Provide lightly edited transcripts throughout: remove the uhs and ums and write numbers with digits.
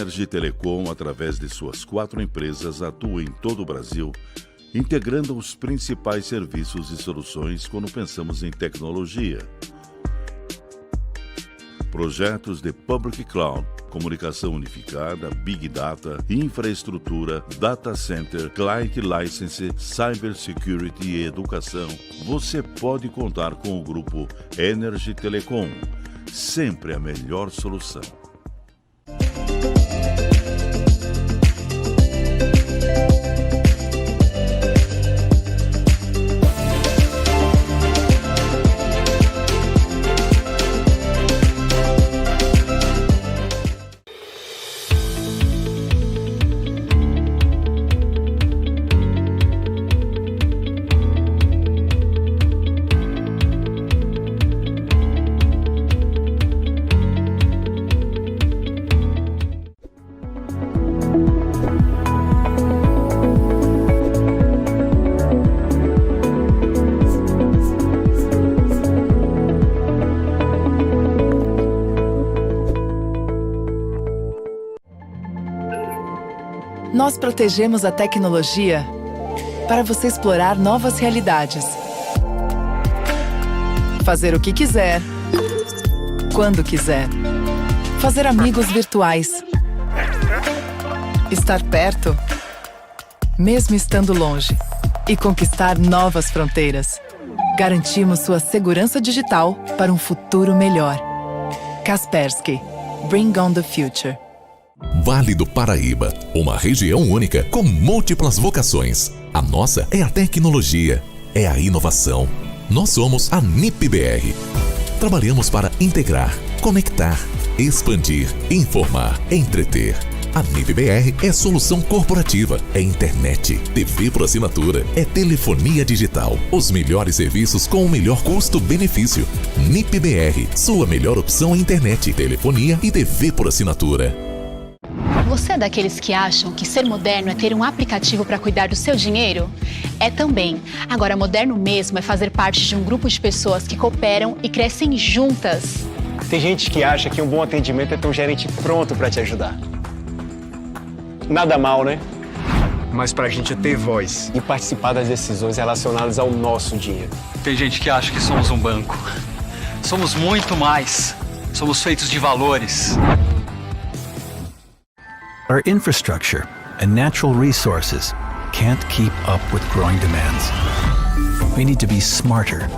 Energy Telecom, através de suas 4 empresas, atua em todo o Brasil, integrando os principais serviços e soluções quando pensamos em tecnologia. Projetos de Public Cloud, comunicação unificada, Big Data, infraestrutura, Data Center, Client License, Cybersecurity e educação. Você pode contar com o grupo Energy Telecom. Sempre a melhor solução. Nós protegemos a tecnologia para você explorar novas realidades. Fazer o que quiser, quando quiser. Fazer amigos virtuais. Estar perto, mesmo estando longe. E conquistar novas fronteiras. Garantimos sua segurança digital para um futuro melhor. Kaspersky. Bring on the future. Vale do Paraíba, uma região única com múltiplas vocações. A nossa é a tecnologia, é a inovação. Nós somos a NIP-BR. Trabalhamos para integrar, conectar, expandir, informar, entreter. A NIP-BR é solução corporativa, é internet, TV por assinatura, é telefonia digital. Os melhores serviços com o melhor custo-benefício. NIP-BR, sua melhor opção em internet, telefonia e TV por assinatura. Você é daqueles que acham que ser moderno é ter um aplicativo para cuidar do seu dinheiro? É também. Agora, moderno mesmo é fazer parte de um grupo de pessoas que cooperam e crescem juntas. Tem gente que acha que um bom atendimento é ter um gerente pronto para te ajudar. Nada mal, né? Mas pra gente ter voz e participar das decisões relacionadas ao nosso dinheiro. Tem gente que acha que somos um banco. Somos muito mais. Somos feitos de valores. Our infrastructure and natural resources can't keep up with growing demands. We need to be smarter.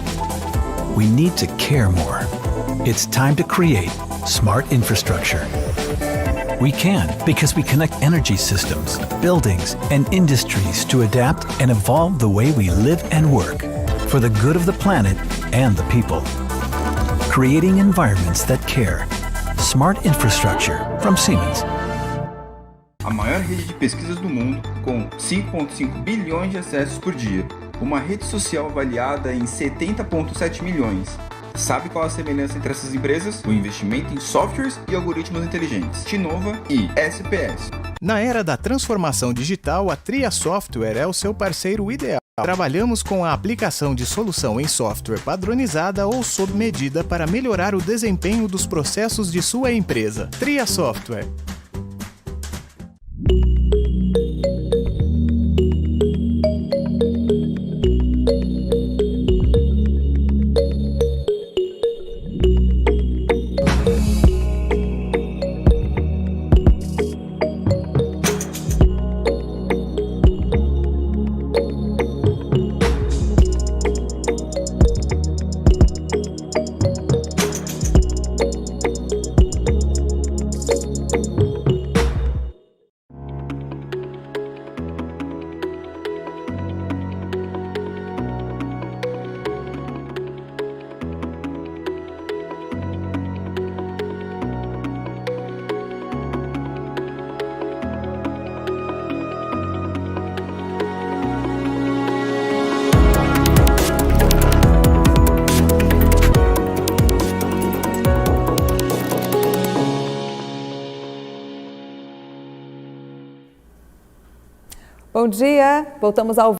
We need to care more. It's time to create smart infrastructure. We can because we connect energy systems, buildings, and industries to adapt and evolve the way we live and work for the good of the planet and the people. Creating environments that care. Smart infrastructure from Siemens. A maior rede de pesquisas do mundo, com 5,5 bilhões de acessos por dia. Uma rede social avaliada em 70,7 milhões. Sabe qual a semelhança entre essas empresas? O investimento em softwares e algoritmos inteligentes. Tinova e SPS. Na era da transformação digital, a Tria Software é o seu parceiro ideal. Trabalhamos com a aplicação de solução em software padronizada ou sob medida para melhorar o desempenho dos processos de sua empresa. Tria Software. Bom dia, voltamos ao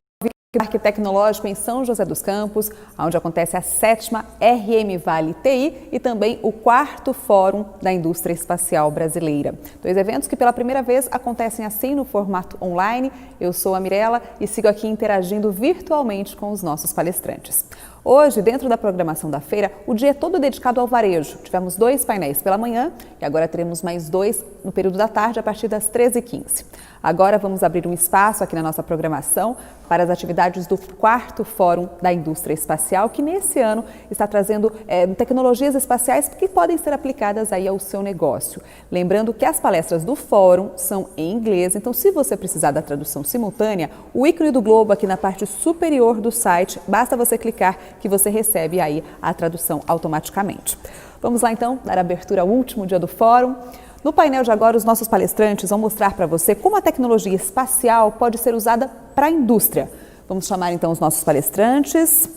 Parque Tecnológico em São José dos Campos, onde acontece a 7ª RM Vale TI e também o 4º Fórum da Indústria Espacial Brasileira. 2 eventos que pela primeira vez acontecem assim no formato online. Eu sou a Mirella e sigo aqui interagindo virtualmente com os nossos palestrantes. Hoje, dentro da programação da feira, o dia é todo dedicado ao varejo. Tivemos 2 painéis pela manhã e agora teremos mais 2 no período da tarde, a partir das 13h15. Agora vamos abrir um espaço aqui na nossa programação para as atividades do 4º Fórum da Indústria Espacial, que nesse ano está trazendo tecnologias espaciais que podem ser aplicadas aí ao seu negócio. Lembrando que as palestras do fórum são em inglês, então se você precisar da tradução simultânea, o ícone do globo aqui na parte superior do site, basta você clicar que você recebe aí a tradução automaticamente. Vamos lá então dar abertura ao último dia do fórum. No painel de agora, os nossos palestrantes vão mostrar para você como a tecnologia espacial pode ser usada para a indústria. Vamos chamar então os nossos palestrantes.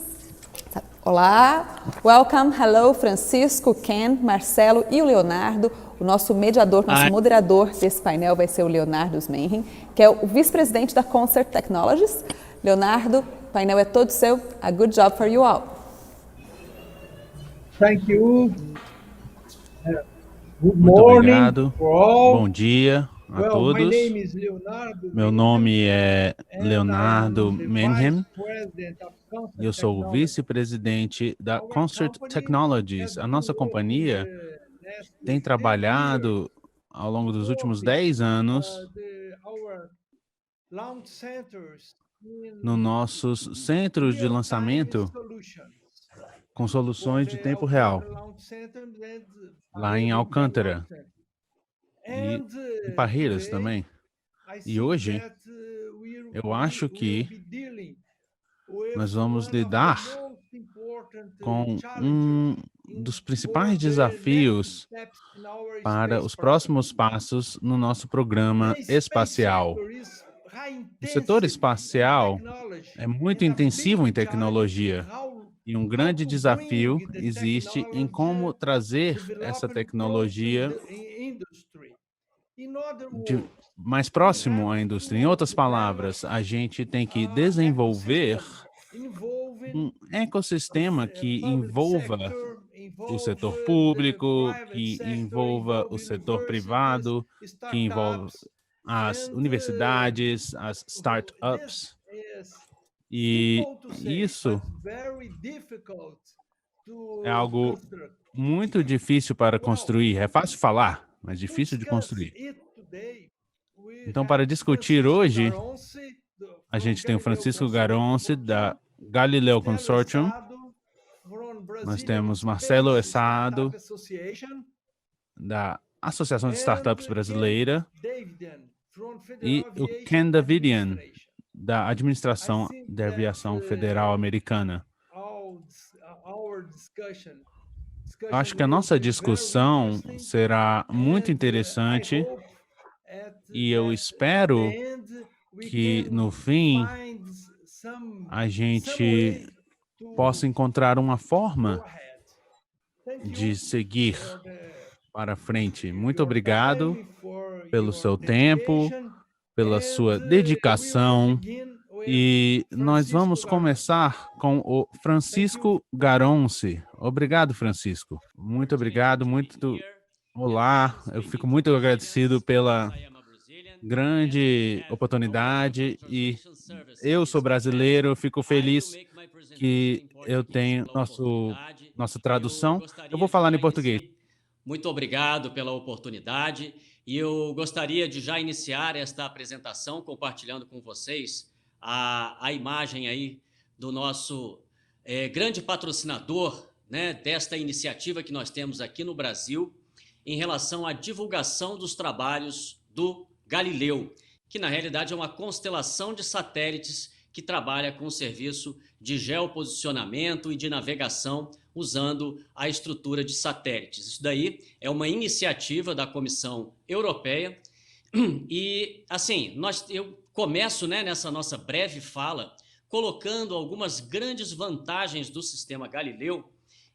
Olá, welcome, hello, Francisco, Ken, Marcelo e o Leonardo. O nosso mediador, nosso moderador desse painel vai ser o Leonardo Smenhin, que é o vice-presidente da Concert Technologies. Leonardo, o painel é todo seu. A good job for you all. Thank you. Good Muito morning obrigado. for all. Bom dia a Well, todos. my name is Leonardo. Meu nome é and Leonardo I am the Menhem. Vice President of Concert Eu sou o Technology. vice-presidente da Our Concert company Technologies. has A nossa grown companhia over the last tem 10 trabalhado ao longo dos últimos 10 anos our launch centers in nos nossos centros de real-time lançamento solutions. com soluções de tempo real, lá em Alcântara e em Parreiras também. E hoje, eu acho que nós vamos lidar com um dos principais desafios para os próximos passos no nosso programa espacial. O setor espacial é muito intensivo em tecnologia e um grande desafio existe em como trazer essa tecnologia mais próximo à indústria. Em outras palavras, a gente tem que desenvolver um ecossistema que envolva o setor público, que envolva o setor privado, que envolva as universidades, as startups. E isso é algo muito difícil para construir. É fácil falar, mas difícil de construir. Então, para discutir hoje, a gente tem o Francisco Garonce, da Galileo Consortium. Nós temos Marcelo Essado, da Associação de Startups Brasileira, e o Ken Davidian, da Administração da Aviação Federal Americana. Eu acho que a nossa discussão será muito interessante e eu espero que, no fim, a gente possa encontrar uma forma de seguir para frente. Muito obrigado pelo seu tempo, pela sua dedicação. E nós vamos começar com o Francisco Garonce. Obrigado, Francisco. Muito obrigado, olá. Eu fico muito agradecido pela grande oportunidade e eu sou brasileiro, eu fico feliz que eu tenho nossa tradução. Eu vou falar em português. Muito obrigado pela oportunidade e eu gostaria de já iniciar esta apresentação compartilhando com vocês a imagem aí do nosso grande patrocinador, né, desta iniciativa que nós temos aqui no Brasil em relação à divulgação dos trabalhos do Galileu, que na realidade é uma constelação de satélites que trabalha com o serviço de geoposicionamento e de navegação usando a estrutura de satélites. Isso daí é uma iniciativa da Comissão Europeia e, assim, eu começo, né, nessa nossa breve fala colocando algumas grandes vantagens do sistema Galileu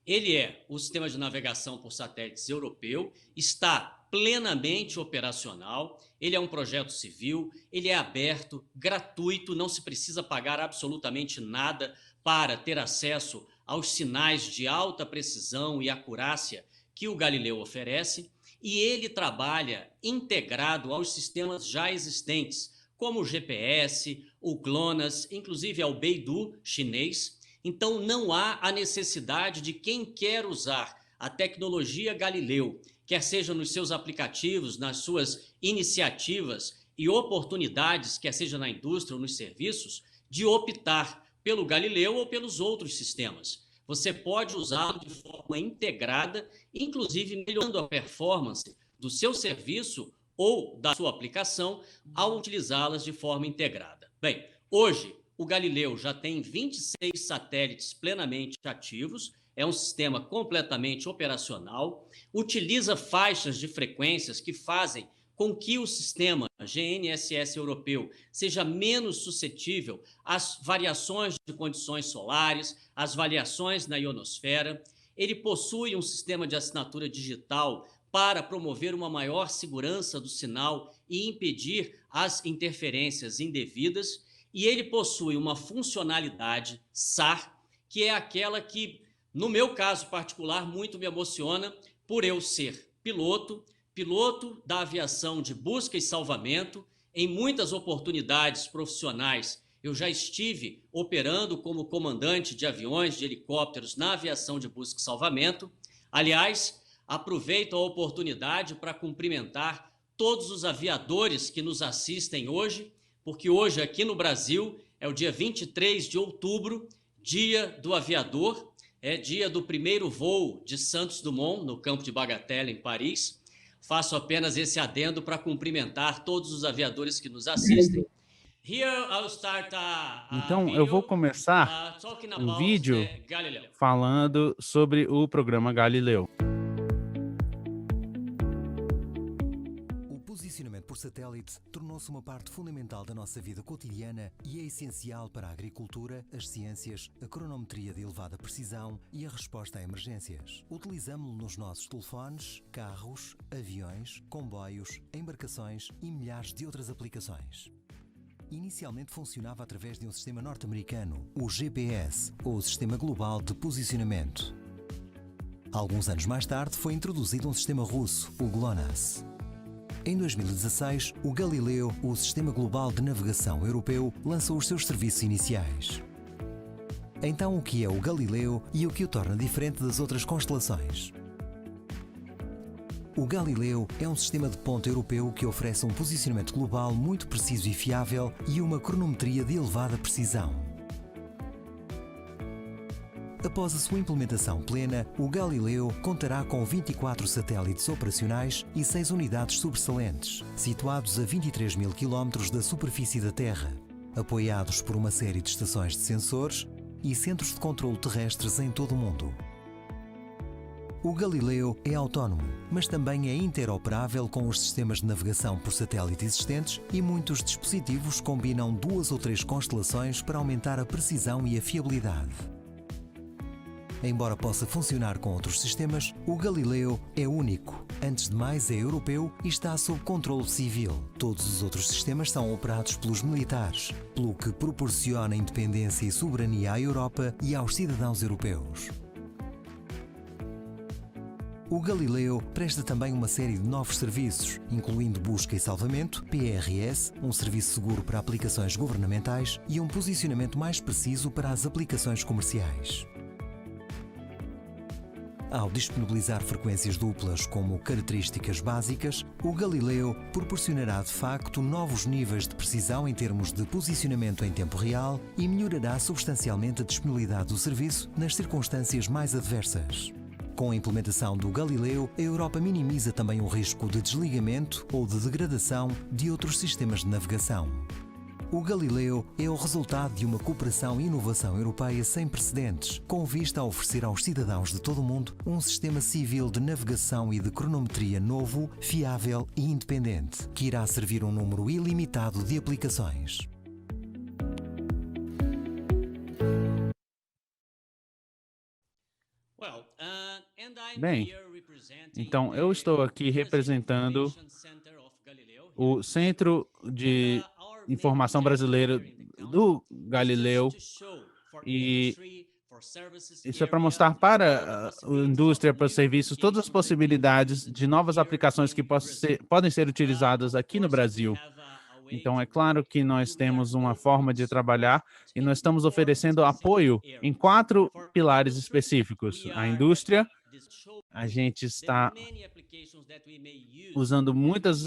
Ele é o sistema de navegação por satélites europeu, está plenamente operacional, ele é um projeto civil, ele é aberto, gratuito, não se precisa pagar absolutamente nada para ter acesso aos sinais de alta precisão e acurácia que o Galileu oferece, e ele trabalha integrado aos sistemas já existentes, como o GPS, o GLONASS, inclusive ao Beidou chinês. Então, não há a necessidade de quem quer usar a tecnologia Galileu, quer seja nos seus aplicativos, nas suas iniciativas e oportunidades, quer seja na indústria ou nos serviços, de optar pelo Galileu ou pelos outros sistemas. Você pode usá-lo de forma integrada, inclusive melhorando a performance do seu serviço ou da sua aplicação ao utilizá-las de forma integrada. Bem, hoje o Galileu já tem 26 satélites plenamente ativos, é um sistema completamente operacional, utiliza faixas de frequências que fazem com que o sistema GNSS europeu seja menos suscetível às variações de condições solares, às variações na ionosfera. Ele possui um sistema de assinatura digital para promover uma maior segurança do sinal e impedir as interferências indevidas. E ele possui uma funcionalidade SAR, que é aquela que, no meu caso particular, muito me emociona por eu ser piloto da aviação de busca e salvamento. Em muitas oportunidades profissionais, eu já estive operando como comandante de aviões, de helicópteros na aviação de busca e salvamento. Aliás, aproveito a oportunidade para cumprimentar todos os aviadores que nos assistem hoje, porque hoje aqui no Brasil é o dia 23 de outubro, dia do aviador, é dia do primeiro voo de Santos Dumont, no campo de Bagatelle, em Paris. Faço apenas esse adendo para cumprimentar todos os aviadores que nos assistem. Então, eu vou começar um vídeo falando sobre o programa Galileu. O posicionamento por satélite tornou-se uma parte fundamental da nossa vida cotidiana e é essencial para a agricultura, as ciências, a cronometria de elevada precisão e a resposta a emergências. Utilizamo-lo nos nossos telefones, carros, aviões, comboios, embarcações e milhares de outras aplicações. Inicialmente funcionava através de um sistema norte-americano, o GPS, ou Sistema Global de Posicionamento. Alguns anos mais tarde foi introduzido um sistema russo, o GLONASS. Em 2016, o Galileu, o Sistema Global de Navegação Europeu, lançou os seus serviços iniciais. Então, o que é o Galileu e o que o torna diferente das outras constelações? O Galileu é um sistema de ponta europeu que oferece um posicionamento global muito preciso e fiável e uma cronometria de elevada precisão. Após a sua implementação plena, o Galileu contará com 24 satélites operacionais e 6 unidades sobressalentes, situados a 23 mil quilómetros da superfície da Terra, apoiados por uma série de estações de sensores e centros de controlo terrestres em todo o mundo. O Galileu é autónomo, mas também é interoperável com os sistemas de navegação por satélite existentes e muitos dispositivos combinam 2 ou 3 constelações para aumentar a precisão e a fiabilidade. Embora possa funcionar com outros sistemas, o Galileu é único. Antes de mais, é europeu e está sob controle civil. Todos os outros sistemas são operados pelos militares, pelo que proporciona independência e soberania à Europa e aos cidadãos europeus. O Galileu presta também uma série de novos serviços, incluindo busca e salvamento, PRS, um serviço seguro para aplicações governamentais e um posicionamento mais preciso para as aplicações comerciais. Ao disponibilizar frequências duplas como características básicas, o Galileu proporcionará de facto novos níveis de precisão em termos de posicionamento em tempo real e melhorará substancialmente a disponibilidade do serviço nas circunstâncias mais adversas. Com a implementação do Galileu, a Europa minimiza também o risco de desligamento ou de degradação de outros sistemas de navegação. O Galileu é o resultado de uma cooperação e inovação europeia sem precedentes, com vista a oferecer aos cidadãos de todo o mundo um sistema civil de navegação e de cronometria novo, fiável e independente, que irá servir um número ilimitado de aplicações. Bem, então eu estou aqui representando o Centro de Informação Brasileiro do Galileu, e isso é para mostrar para a indústria, para os serviços, todas as possibilidades de novas aplicações que podem ser utilizadas aqui no Brasil. Então, é claro que nós temos uma forma de trabalhar e nós estamos oferecendo apoio em 4 pilares específicos. A indústria, a gente está usando muitas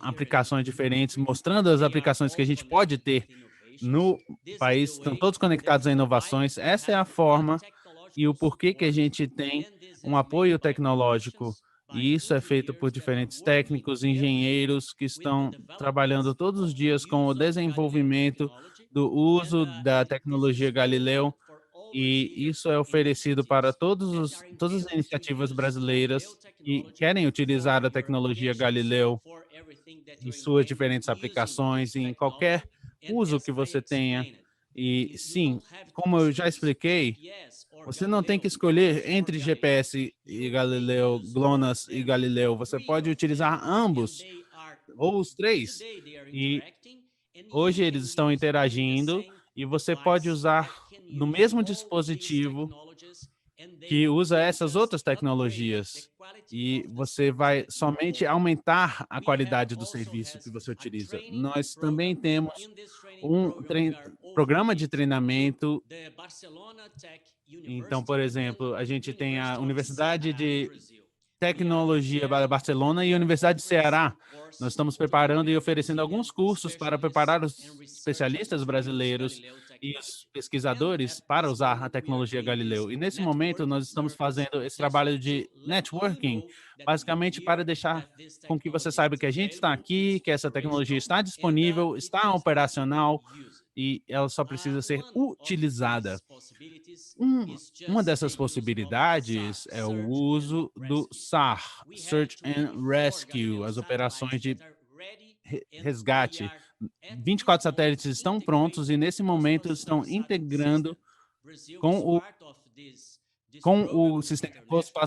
aplicações diferentes, mostrando as aplicações que a gente pode ter no país, estão todos conectados a inovações. Essa é a forma e o porquê que a gente tem um apoio tecnológico. E isso é feito por diferentes técnicos, engenheiros que estão trabalhando todos os dias com o desenvolvimento do uso da tecnologia Galileu. E isso é oferecido para todas as iniciativas brasileiras que querem utilizar a tecnologia Galileu em suas diferentes aplicações, em qualquer uso que você tenha. E sim, como eu já expliquei, você não tem que escolher entre GPS e Galileu, GLONASS e Galileu. Você pode utilizar ambos, ou os 3. E hoje eles estão interagindo e você pode usar no mesmo dispositivo que usa essas outras tecnologias. E você vai somente aumentar a qualidade do serviço que você utiliza. Nós também temos um programa de treinamento. Então, por exemplo, a gente tem a Universidade de Tecnologia Barcelona e a Universidade de Ceará. Nós estamos preparando e oferecendo alguns cursos para preparar os especialistas brasileiros e os pesquisadores para usar a tecnologia Galileu. E nesse momento nós estamos fazendo esse trabalho de networking, basicamente para deixar com que você saiba que a gente está aqui, que essa tecnologia está disponível, está operacional e ela só precisa ser utilizada. Uma dessas possibilidades é o uso do SAR, Search and Rescue, as operações de resgate. 24 satélites estão prontos e, nesse momento, estão integrando com o sistema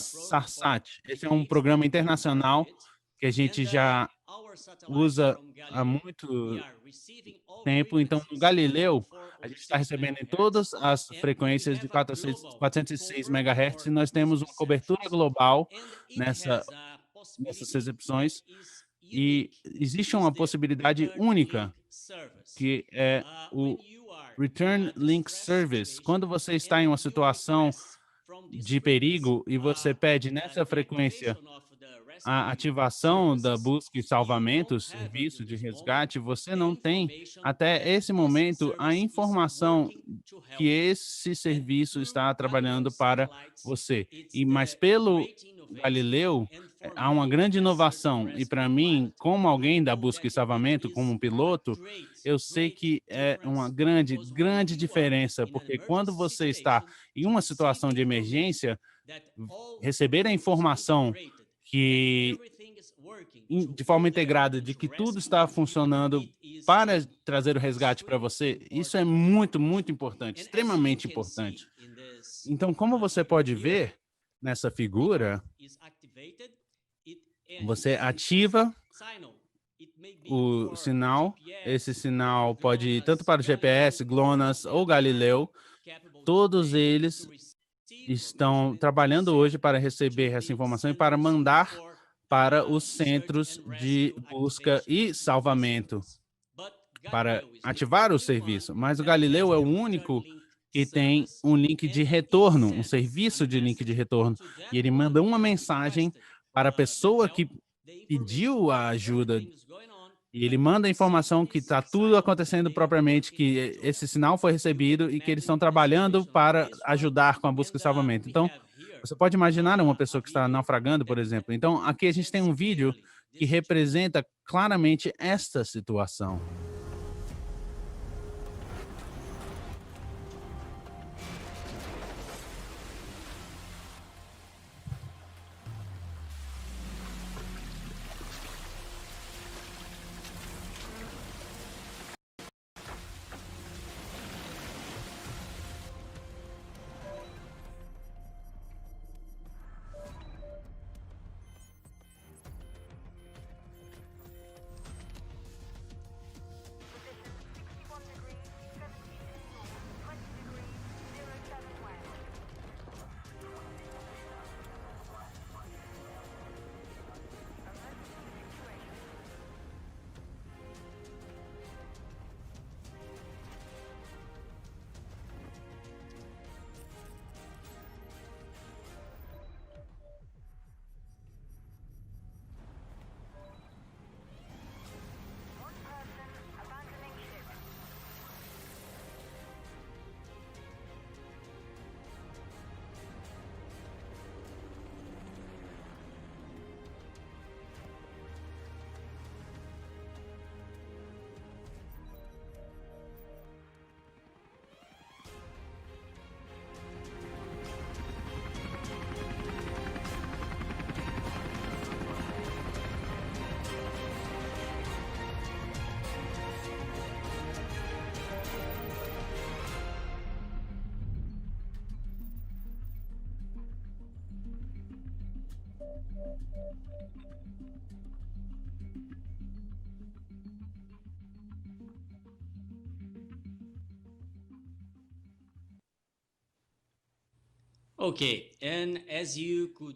SARSAT. Esse é um programa internacional que a gente já usa há muito tempo. Então, no Galileu, a gente está recebendo em todas as frequências de 406 MHz e nós temos uma cobertura global nessas recepções. E existe uma possibilidade única, que é o Return Link Service. Quando você está em uma situação de perigo e você pede nessa frequência a ativação da busca e salvamento, serviço de resgate, você não tem, até esse momento, a informação que esse serviço está trabalhando para você. Mas pelo Galileu, há uma grande inovação. E para mim, como alguém da busca e salvamento, como um piloto, eu sei que é uma grande diferença, porque quando você está em uma situação de emergência, receber a informação que de forma integrada de que tudo está funcionando para trazer o resgate para você, isso é muito importante, extremamente importante. Então, como você pode ver nessa figura, você ativa o sinal. Esse sinal pode ir tanto para o GPS, GLONASS ou Galileu. Todos eles estão trabalhando hoje para receber essa informação e para mandar para os centros de busca e salvamento, para ativar o serviço. Mas o Galileu é o único que tem um link de retorno, um serviço de link de retorno. E ele manda uma mensagem para a pessoa que pediu a ajuda. E ele manda a informação que está tudo acontecendo propriamente, que esse sinal foi recebido e que eles estão trabalhando para ajudar com a busca e salvamento. Então, você pode imaginar uma pessoa que está naufragando, por exemplo. Então, aqui a gente tem um vídeo que representa claramente esta situação.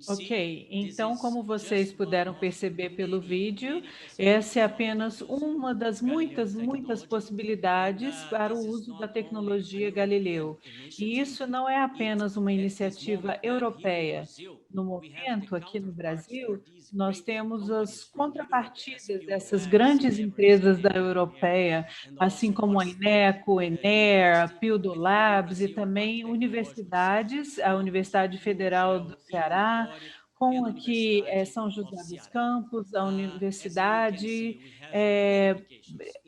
Ok, então, como vocês puderam perceber pelo vídeo, essa é apenas uma das muitas possibilidades para o uso da tecnologia Galileu. E isso não é apenas uma iniciativa europeia. No momento, aqui no Brasil, nós temos as contrapartidas dessas grandes empresas da europeia, assim como a Ineco, Ener, a Pildo Labs e também universidades, a Universidade Federal do Ceará, com aqui São José dos Campos, a universidade.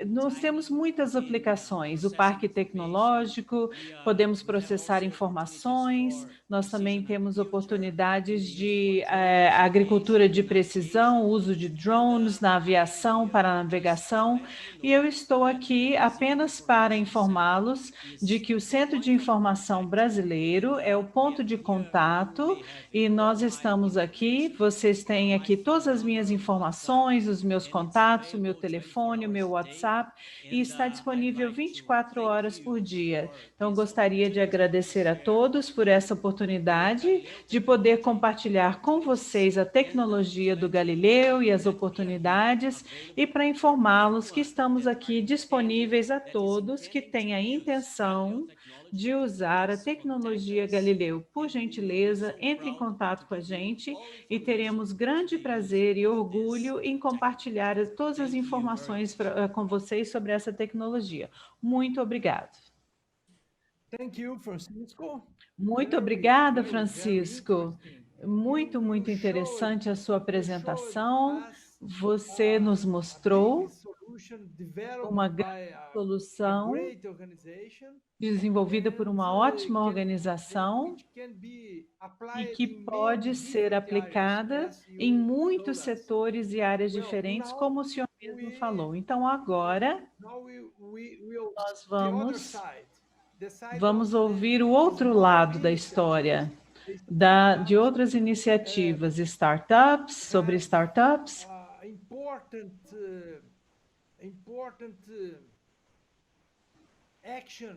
Nós temos muitas aplicações, o parque tecnológico, podemos processar informações, nós também temos oportunidades de agricultura de precisão, uso de drones na aviação, para a navegação, e eu estou aqui apenas para informá-los de que o Centro de Informação Brasileiro é o ponto de contato e nós estamos aqui, vocês têm aqui todas as minhas informações, os meus contatos, o meu telefone, o meu WhatsApp, e está disponível 24 horas por dia. Então, gostaria de agradecer a todos por essa oportunidade de poder compartilhar com vocês a tecnologia do Galileu e as oportunidades, e para informá-los que estamos aqui disponíveis a todos que têm a intenção de usar a tecnologia Galileu. Por gentileza, entre em contato com a gente e teremos grande prazer e orgulho em compartilhar todas as informações com vocês sobre essa tecnologia. Muito obrigado. Thank you, Francisco. Muito obrigada, Francisco. Muito interessante a sua apresentação. Você nos mostrou uma grande solução desenvolvida por uma ótima organização e que pode ser aplicada em muitos setores e áreas diferentes, como o senhor mesmo falou. Então, agora, nós vamos ouvir o outro lado da história, de outras iniciativas, sobre startups.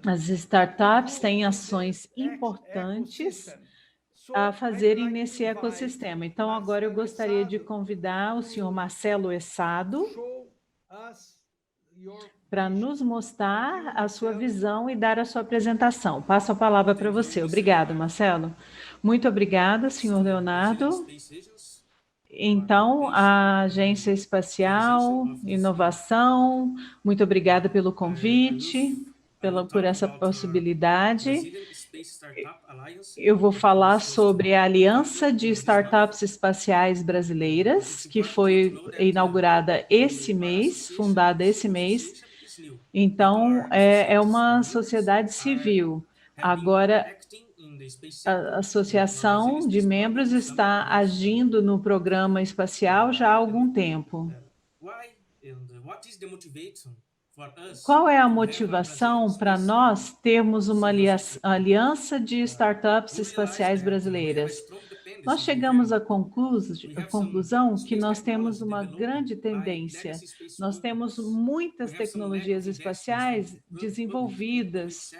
As startups têm ações importantes a fazerem nesse ecossistema. Então, agora eu gostaria de convidar o senhor Marcelo Essado para nos mostrar a sua visão e dar a sua apresentação. Passo a palavra para você. Obrigada, Marcelo. Muito obrigada, senhor Leonardo. Então, a Agência Espacial, Inovação, muito obrigada pelo convite, por essa possibilidade. Eu vou falar sobre a Aliança de Startups Espaciais Brasileiras, que foi inaugurada esse mês, fundada esse mês. Então, é uma sociedade civil. Agora, a associação de membros está agindo no programa espacial já há algum tempo. Qual é a motivação para nós termos uma aliança de startups espaciais brasileiras? Nós chegamos à conclusão que nós temos uma grande tendência. Nós temos muitas tecnologias espaciais desenvolvidas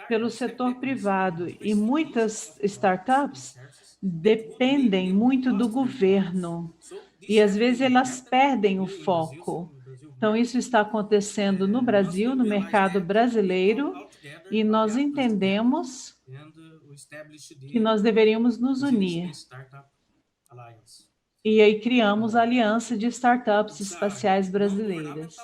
pelo setor privado e muitas startups dependem muito do governo e às vezes elas perdem o foco. Então isso está acontecendo no Brasil, no mercado brasileiro, e nós entendemos que nós deveríamos nos unir. E aí criamos a Aliança de Startups Espaciais Brasileiras.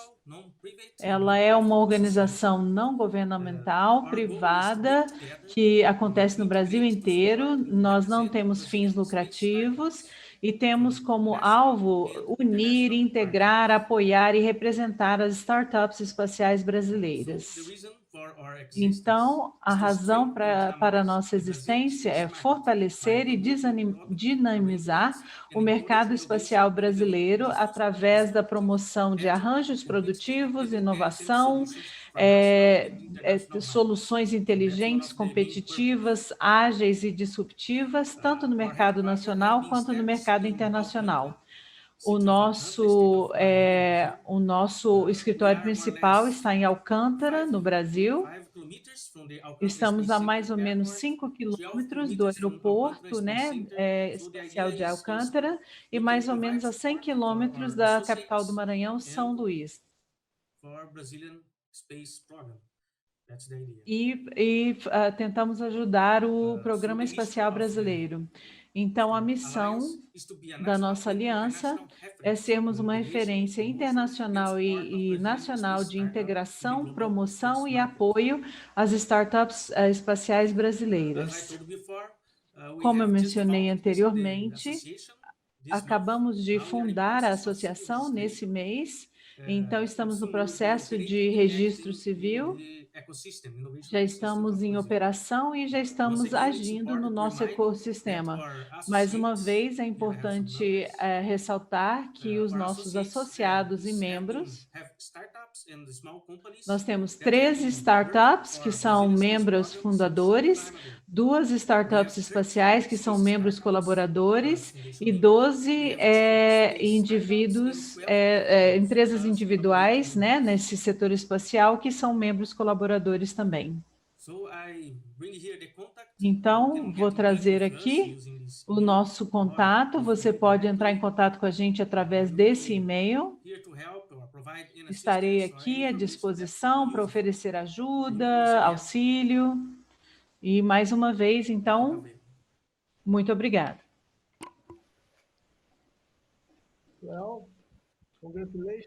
Ela é uma organização não governamental, privada, que acontece no Brasil inteiro. Nós não temos fins lucrativos e temos como alvo unir, integrar, apoiar e representar as startups espaciais brasileiras. Então, a razão para a nossa existência é fortalecer e dinamizar o mercado espacial brasileiro através da promoção de arranjos produtivos, inovação, soluções inteligentes, competitivas, ágeis e disruptivas, tanto no mercado nacional quanto no mercado internacional. O nosso escritório principal está em Alcântara, no Brasil. Estamos a mais ou menos 5 quilômetros do aeroporto, né, espacial de Alcântara, e mais ou menos a 100 quilômetros da capital do Maranhão, São Luís. E tentamos ajudar o Programa Espacial Brasileiro. Então, a missão da nossa aliança é sermos uma referência internacional e nacional de integração, promoção e apoio às startups espaciais brasileiras. Como eu mencionei anteriormente, acabamos de fundar a associação nesse mês, então estamos no processo de registro civil, já estamos em operação e já estamos agindo no nosso ecossistema. Mais uma vez, é importante ressaltar que os nossos associados e membros, nós temos 13 startups que são membros fundadores, 2 startups espaciais que são membros colaboradores e 12 empresas individuais, né, nesse setor espacial que são membros colaboradores também. Então, vou trazer aqui o nosso contato. Você pode entrar em contato com a gente através desse e-mail. Estarei aqui à disposição para oferecer ajuda, auxílio. E mais uma vez, então, muito obrigada.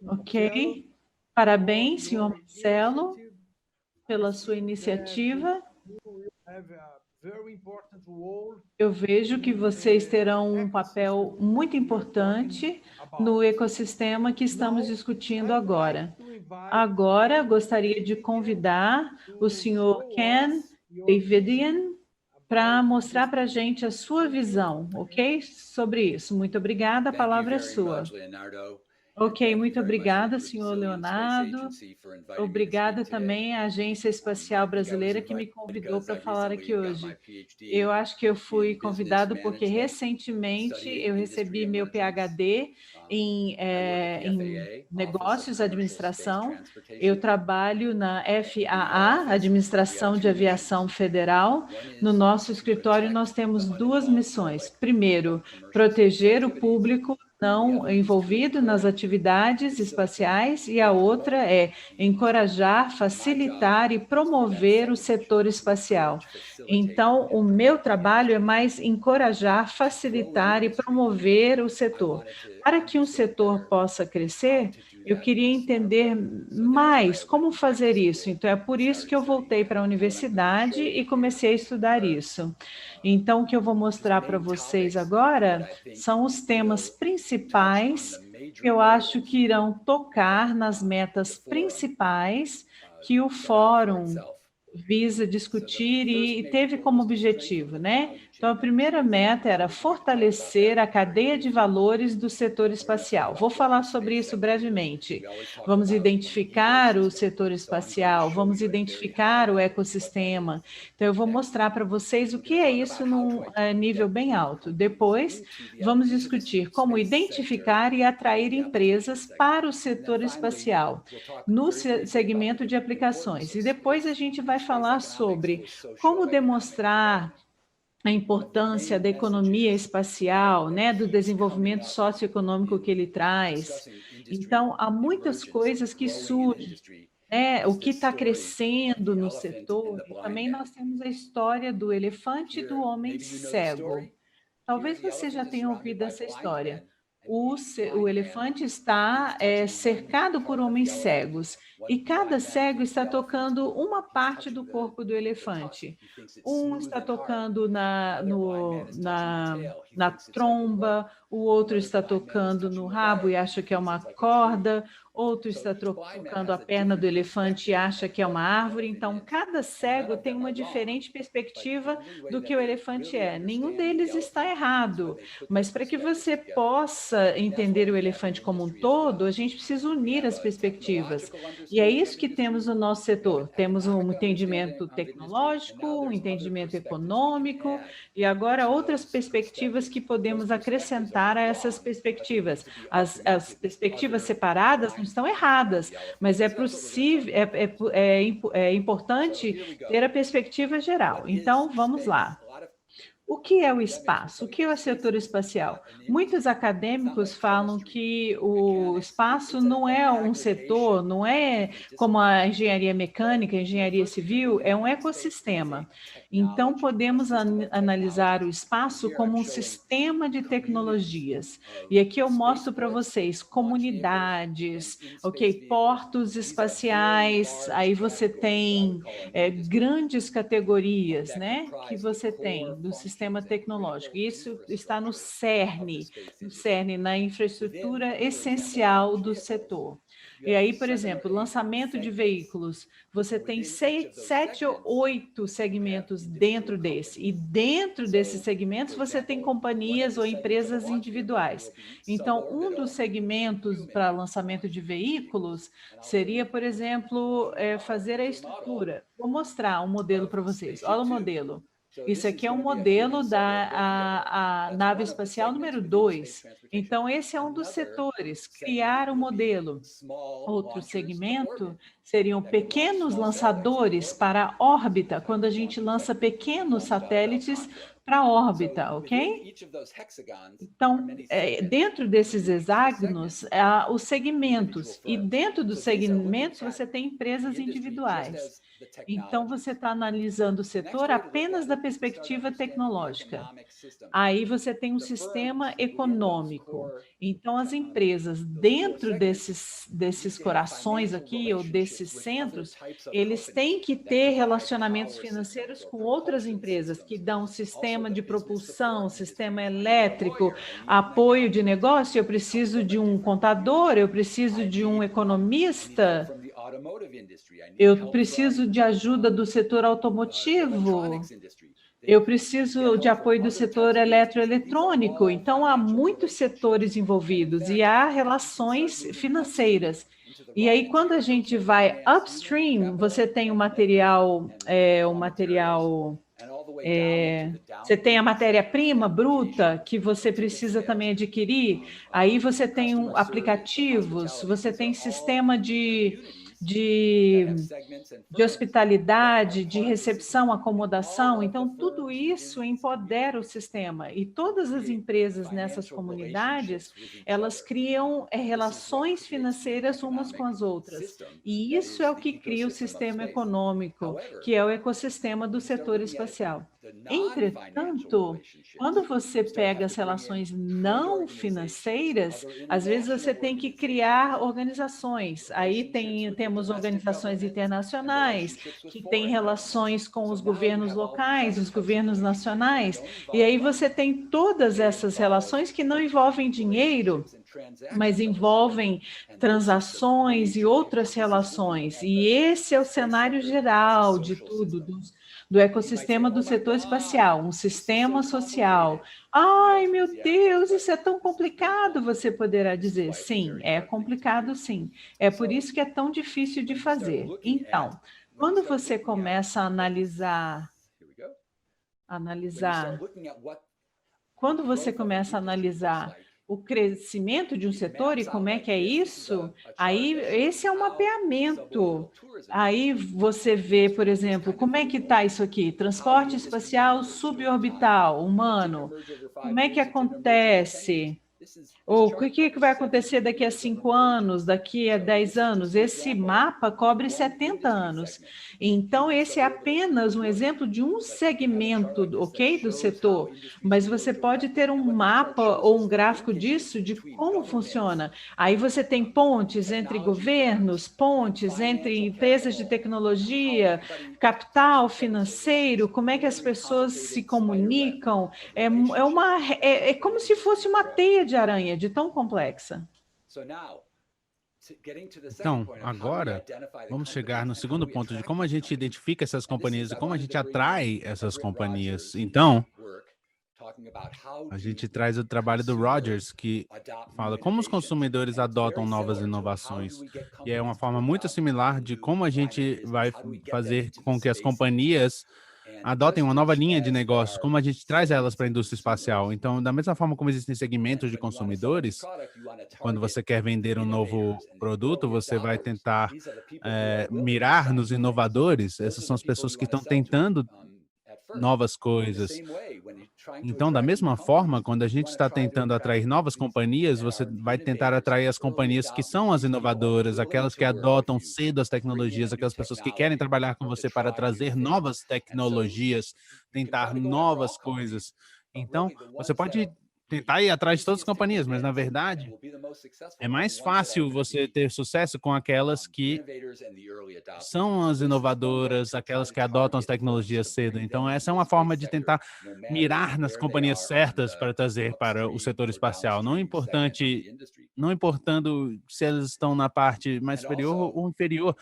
Ok. Parabéns, senhor Marcelo, pela sua iniciativa. Eu vejo que vocês terão um papel muito importante no ecossistema que estamos discutindo agora. Agora, gostaria de convidar o senhor Ken Davidian para mostrar para a gente a sua visão, ok? Sobre isso. Muito obrigada, a palavra é sua. Ok, muito obrigada, senhor Leonardo. Obrigada também à Agência Espacial Brasileira que me convidou para falar aqui hoje. Eu acho que eu fui convidado porque recentemente eu recebi meu PhD em Negócios, Administração. Eu trabalho na FAA, Administração de Aviação Federal. No nosso escritório nós temos 2 missões. Primeiro, proteger o público não envolvido nas atividades espaciais, e a outra é encorajar, facilitar e promover o setor espacial. Então, o meu trabalho é mais encorajar, facilitar e promover o setor. Para que um setor possa crescer, eu queria entender mais como fazer isso. Então, é por isso que eu voltei para a universidade e comecei a estudar isso. Então, o que eu vou mostrar para vocês agora são os temas principais que eu acho que irão tocar nas metas principais que o Fórum visa discutir e teve como objetivo, né? Então, a primeira meta era fortalecer a cadeia de valores do setor espacial. Vou falar sobre isso brevemente. Vamos identificar o setor espacial, vamos identificar o ecossistema. Então, eu vou mostrar para vocês o que é isso num nível bem alto. Depois, vamos discutir como identificar e atrair empresas para o setor espacial, no segmento de aplicações. E depois a gente vai falar sobre como demonstrar a importância da economia espacial, né, do desenvolvimento socioeconômico que ele traz. Então, há muitas coisas que surgem, né, o que está crescendo no setor. E também nós temos a história do elefante e do homem cego. Talvez você já tenha ouvido essa história. O elefante está cercado por homens cegos e cada cego está tocando uma parte do corpo do elefante. Um está tocando na tromba, o outro está tocando no rabo e acha que é uma corda, outro está trocando a perna do elefante e acha que é uma árvore. Então, cada cego tem uma diferente perspectiva do que o elefante é. Nenhum deles está errado, mas para que você possa entender o elefante como um todo, a gente precisa unir as perspectivas. E é isso que temos no nosso setor. Temos um entendimento tecnológico, um entendimento econômico e agora outras perspectivas que podemos acrescentar a essas perspectivas. As perspectivas separadas não estão erradas, mas é possível, é importante ter a perspectiva geral. Então, vamos lá. O que é o espaço? O que é o setor espacial? Muitos acadêmicos falam que o espaço não é um setor, não é como a engenharia mecânica, a engenharia civil, é um ecossistema. Então, podemos analisar o espaço como um sistema de tecnologias. E aqui eu mostro para vocês comunidades, portos espaciais, aí você tem grandes categorias, né, que você tem do sistema tecnológico. Isso está no CERN, na infraestrutura essencial do setor. E aí, por exemplo, lançamento de veículos, você tem 7 ou 8 segmentos dentro desse. E dentro desses segmentos, você tem companhias ou empresas individuais. Então, um dos segmentos para lançamento de veículos seria, por exemplo, fazer a estrutura. Vou mostrar um modelo para vocês. Olha o modelo. Isso aqui é um modelo da nave espacial número 2. Então, esse é um dos setores, criar um modelo. Outro segmento seriam pequenos lançadores para a órbita, quando a gente lança pequenos satélites para a órbita, ok? Então, dentro desses hexágonos, há os segmentos, e dentro dos segmentos você tem empresas individuais. Então, você está analisando o setor apenas da perspectiva tecnológica. Aí você tem um sistema econômico. Então, as empresas dentro desses corações aqui, ou desses centros, eles têm que ter relacionamentos financeiros com outras empresas que dão sistema de propulsão, sistema elétrico, apoio de negócio. Eu preciso de um contador, eu preciso de um economista, eu preciso de ajuda do setor automotivo, eu preciso de apoio do setor eletroeletrônico. Então, há muitos setores envolvidos e há relações financeiras. E aí, quando a gente vai upstream, você tem o material, você tem a matéria-prima bruta que você precisa também adquirir. Aí você tem aplicativos, você tem sistema de hospitalidade, de recepção, acomodação. Então, tudo isso empodera o sistema. E todas as empresas nessas comunidades, elas criam relações financeiras umas com as outras. E isso é o que cria o sistema econômico, que é o ecossistema do setor espacial. Entretanto, quando você pega as relações não financeiras, às vezes você tem que criar organizações. Aí temos organizações internacionais, que têm relações com os governos locais, os governos nacionais, e aí você tem todas essas relações que não envolvem dinheiro, mas envolvem transações e outras relações. E esse é o cenário geral de tudo, do ecossistema do setor espacial, um sistema social. Ai, meu Deus, isso é tão complicado, você poderá dizer. Sim, é complicado, sim. É por isso que é tão difícil de fazer. Então, quando você começa a analisar quando você começa a analisar o crescimento de um setor e como é que é isso, aí esse é um mapeamento. Aí você vê, por exemplo, como é que está isso aqui? Transporte espacial suborbital, humano. Como é que acontece? Ou o que vai acontecer daqui a 5 anos, daqui a 10 anos? Esse mapa cobre 70 anos. Então, esse é apenas um exemplo de um segmento, ok, do setor. Mas você pode ter um mapa ou um gráfico disso, de como funciona. Aí você tem pontes entre governos, pontes entre empresas de tecnologia, capital financeiro, como é que as pessoas se comunicam. É como se fosse uma teia de aranha, de tão complexa. Então, agora, vamos chegar no segundo ponto de como a gente identifica essas companhias e como a gente atrai essas companhias. Então, a gente traz o trabalho do Rogers, que fala como os consumidores adotam novas inovações. E é uma forma muito similar de como a gente vai fazer com que as companhias adotem uma nova linha de negócios, como a gente traz elas para a indústria espacial. Então, da mesma forma como existem segmentos de consumidores, quando você quer vender um novo produto, você vai tentar mirar nos inovadores. Essas são as pessoas que estão tentando novas coisas. Então, da mesma forma, quando a gente está tentando atrair novas companhias, você vai tentar atrair as companhias que são as inovadoras, aquelas que adotam cedo as tecnologias, aquelas pessoas que querem trabalhar com você para trazer novas tecnologias, tentar novas coisas. Então, você pode tentar ir atrás de todas as companhias, mas, na verdade, é mais fácil você ter sucesso com aquelas que são as inovadoras, aquelas que adotam as tecnologias cedo. Então, essa é uma forma de tentar mirar nas companhias certas para trazer para o setor espacial. Não importando se elas estão na parte mais superior ou inferior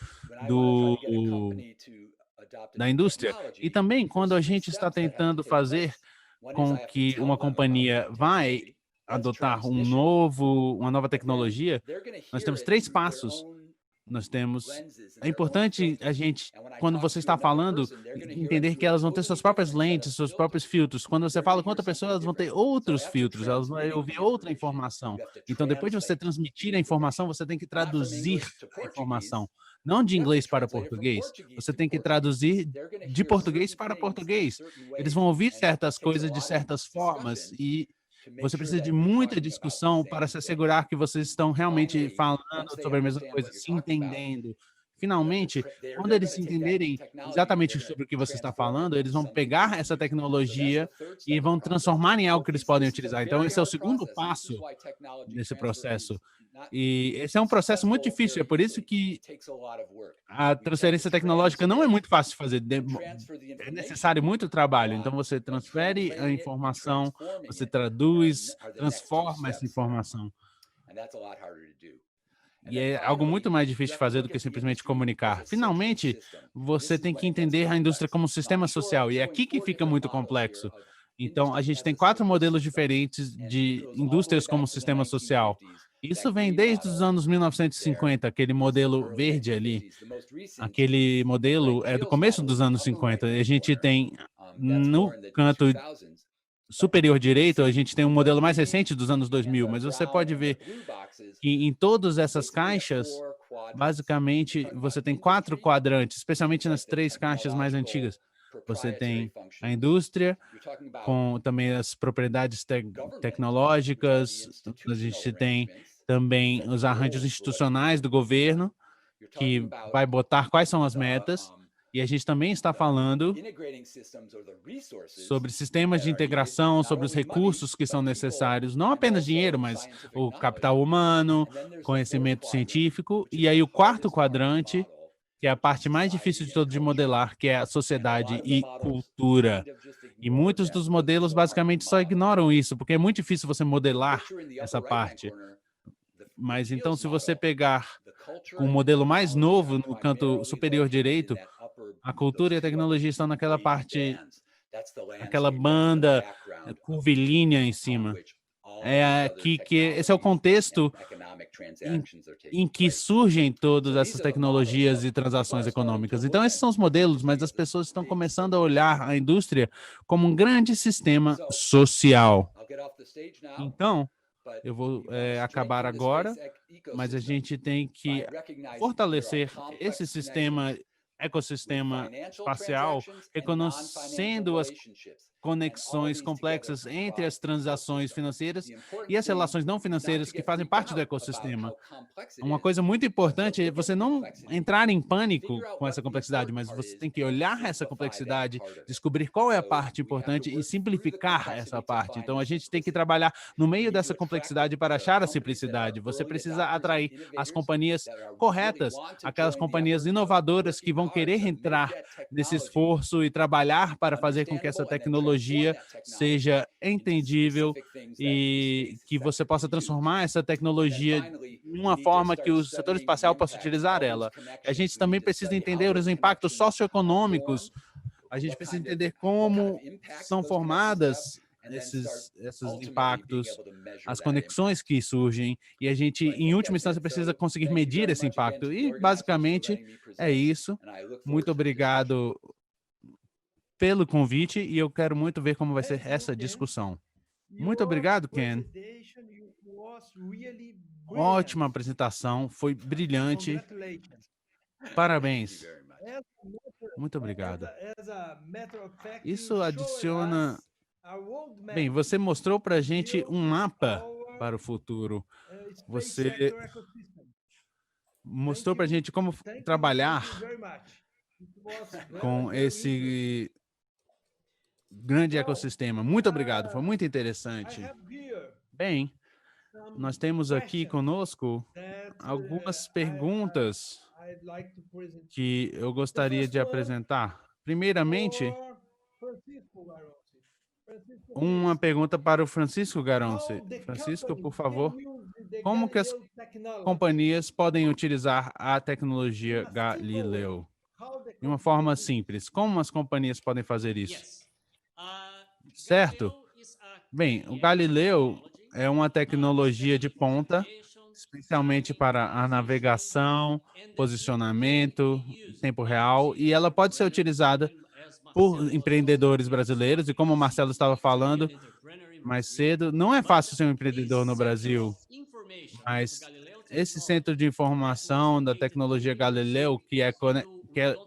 da indústria. E também, quando a gente está tentando fazer com que uma companhia vai adotar uma nova tecnologia, nós temos 3 passos. É importante a gente, quando você está falando, entender que elas vão ter suas próprias lentes, seus próprios filtros. Quando você fala com outra pessoa, elas vão ter outros filtros, elas vão ouvir outra informação. Então, depois de você transmitir a informação, você tem que traduzir a informação. Não de inglês para português. Você tem que traduzir de português para português. Eles vão ouvir certas coisas de certas formas e você precisa de muita discussão para se assegurar que vocês estão realmente falando sobre a mesma coisa, se entendendo. Finalmente, quando eles se entenderem exatamente sobre o que você está falando, eles vão pegar essa tecnologia e vão transformar em algo que eles podem utilizar. Então, esse é o segundo passo desse processo. E esse é um processo muito difícil. É por isso que a transferência tecnológica não é muito fácil de fazer. É necessário muito trabalho. Então, você transfere a informação, você traduz, transforma essa informação. E é algo muito mais difícil de fazer do que simplesmente comunicar. Finalmente, você tem que entender a indústria como um sistema social. E é aqui que fica muito complexo. Então, a gente tem 4 modelos diferentes de indústrias como sistema social. Isso vem desde os anos 1950, aquele modelo verde ali. Aquele modelo é do começo dos anos 50. A gente tem, no canto superior direito, a gente tem um modelo mais recente dos anos 2000, mas você pode ver que em todas essas caixas, basicamente, você tem 4 quadrantes, especialmente nas 3 caixas mais antigas. Você tem a indústria, com também as propriedades tecnológicas, a gente tem também os arranjos institucionais do governo, que vai botar quais são as metas, e a gente também está falando sobre sistemas de integração, sobre os recursos que são necessários, não apenas dinheiro, mas o capital humano, conhecimento científico, e aí o 4º quadrante, que é a parte mais difícil de todo de modelar, que é a sociedade e cultura. E muitos dos modelos basicamente só ignoram isso, porque é muito difícil você modelar essa parte. Mas então, se você pegar um modelo mais novo no canto superior direito, a cultura e a tecnologia estão naquela parte, aquela banda curvilínea em cima. É aqui que esse é o contexto em que surgem todas essas tecnologias e transações econômicas. Então, esses são os modelos, mas as pessoas estão começando a olhar a indústria como um grande sistema social. Então, eu vou acabar agora, mas a gente tem que fortalecer esse ecossistema espacial, reconhecendo as conexões complexas entre as transações financeiras e as relações não financeiras que fazem parte do ecossistema. Uma coisa muito importante é você não entrar em pânico com essa complexidade, mas você tem que olhar essa complexidade, descobrir qual é a parte importante e simplificar essa parte. Então, a gente tem que trabalhar no meio dessa complexidade para achar a simplicidade. Você precisa atrair as companhias corretas, aquelas companhias inovadoras que vão querer entrar nesse esforço e trabalhar para fazer com que essa tecnologia tecnologia seja entendível e que você possa transformar essa tecnologia em uma forma que o setor espacial possa utilizar ela. A gente também precisa entender os impactos socioeconômicos. A gente precisa entender como são formadas esses impactos, as conexões que surgem, e a gente, em última instância, precisa conseguir medir esse impacto. E, basicamente, é isso. Muito obrigado pelo convite e eu quero muito ver como vai ser essa discussão. Muito obrigado, Ken. Ótima apresentação, foi brilhante. Parabéns. Muito obrigado. Isso adiciona... Bem, você mostrou para a gente um mapa para o futuro. Você mostrou para a gente como trabalhar com esse grande ecossistema. Muito obrigado, foi muito interessante. Bem, nós temos aqui conosco algumas perguntas que eu gostaria de apresentar. Primeiramente, uma pergunta para o Francisco Garonce. Francisco, por favor, como que as companhias podem utilizar a tecnologia Galileu? De uma forma simples, como as companhias podem fazer isso? Certo? Bem, o Galileu é uma tecnologia de ponta, especialmente para a navegação, posicionamento, tempo real, e ela pode ser utilizada por empreendedores brasileiros, e como o Marcelo estava falando mais cedo, não é fácil ser um empreendedor no Brasil, mas esse centro de informação da tecnologia Galileu, que é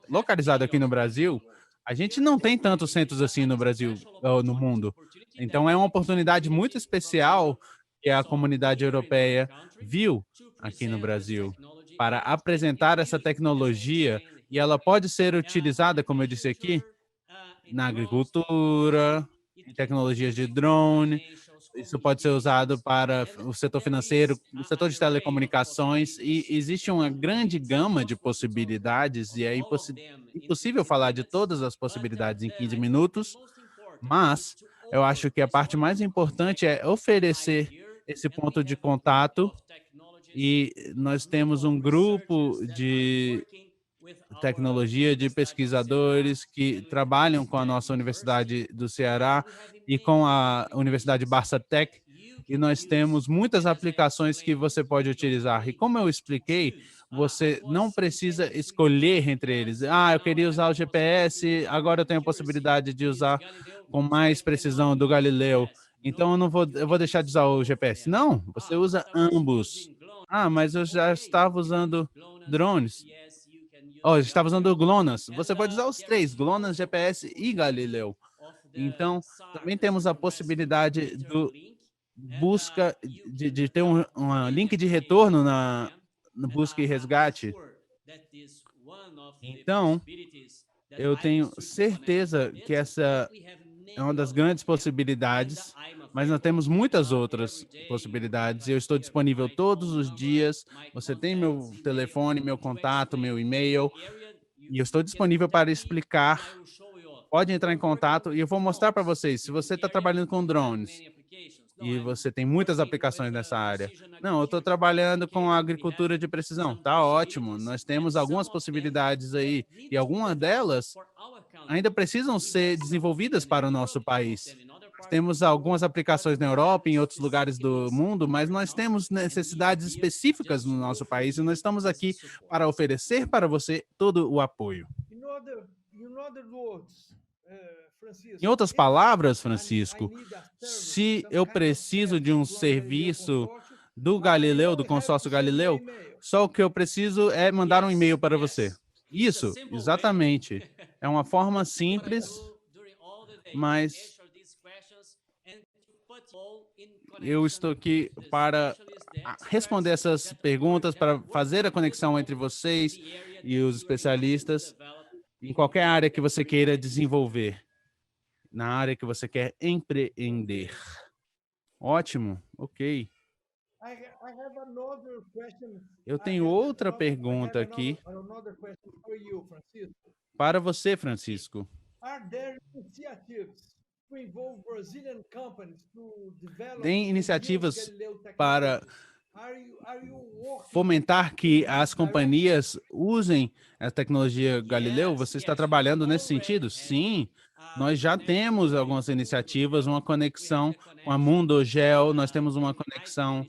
localizado aqui no Brasil, a gente não tem tantos centros assim no Brasil, ou no mundo. Então, é uma oportunidade muito especial que a comunidade europeia viu aqui no Brasil para apresentar essa tecnologia, e ela pode ser utilizada, como eu disse aqui, na agricultura, em tecnologias de drone. Isso pode ser usado para o setor financeiro, o setor de telecomunicações, e existe uma grande gama de possibilidades, e é impossível falar de todas as possibilidades em 15 minutos, mas eu acho que a parte mais importante é oferecer esse ponto de contato, e nós temos um grupo de tecnologia de pesquisadores que trabalham com a nossa Universidade do Ceará e com a Universidade Barça Tech, e nós temos muitas aplicações que você pode utilizar. E como eu expliquei, você não precisa escolher entre eles. Eu queria usar o GPS, agora eu tenho a possibilidade de usar com mais precisão do Galileu. Então eu vou deixar de usar o GPS. Não, você usa ambos. Mas eu já estava usando drones. Eu estava usando GLONASS. Você pode usar os três, GLONASS, GPS e Galileu. Então, também temos a possibilidade do busca de ter um link de retorno na busca e resgate. Então, eu tenho certeza que essa é uma das grandes possibilidades, mas nós temos muitas outras possibilidades. Eu estou disponível todos os dias. Você tem meu telefone, meu contato, meu e-mail, e eu estou disponível para explicar. Pode entrar em contato e eu vou mostrar para vocês. Se você está trabalhando com drones e você tem muitas aplicações nessa área. Não, eu estou trabalhando com a agricultura de precisão. Tá ótimo. Nós temos algumas possibilidades aí, e algumas delas ainda precisam ser desenvolvidas para o nosso país. Temos algumas aplicações na Europa e em outros lugares do mundo, mas nós temos necessidades específicas no nosso país, e nós estamos aqui para oferecer para você todo o apoio. Em outras palavras, Francisco, se eu preciso de um serviço do Galileu, do consórcio Galileu, só o que eu preciso é mandar um e-mail para você. Isso, exatamente. É uma forma simples, mas eu estou aqui para responder essas perguntas, para fazer a conexão entre vocês e os especialistas em qualquer área que você queira desenvolver, na área que você quer empreender. Ótimo, ok. Eu tenho outra pergunta aqui para você, Francisco. Tem iniciativas para fomentar que as companhias usem a tecnologia Galileu? Você está trabalhando nesse sentido? Sim, nós já temos algumas iniciativas, uma conexão com a Mundogel, nós temos uma conexão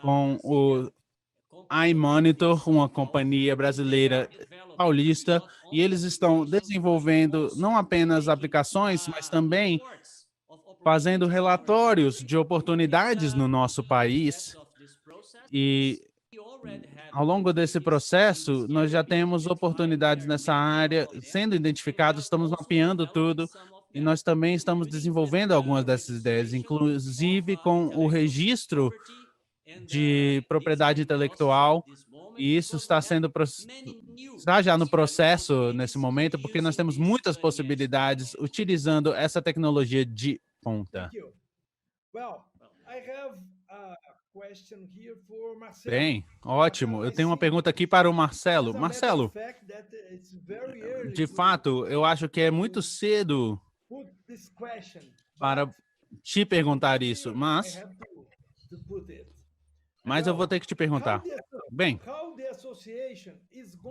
com o iMonitor, uma companhia brasileira paulista, e eles estão desenvolvendo não apenas aplicações, mas também fazendo relatórios de oportunidades no nosso país. E ao longo desse processo, nós já temos oportunidades nessa área sendo identificados, estamos mapeando tudo, e nós também estamos desenvolvendo algumas dessas ideias, inclusive com o registro de propriedade intelectual, e isso está já no processo nesse momento, porque nós temos muitas possibilidades utilizando essa tecnologia de ponta. Bem, ótimo. Eu tenho uma pergunta aqui para o Marcelo. Marcelo, de fato, eu acho que é muito cedo para te perguntar isso, mas eu vou ter que te perguntar. Bem,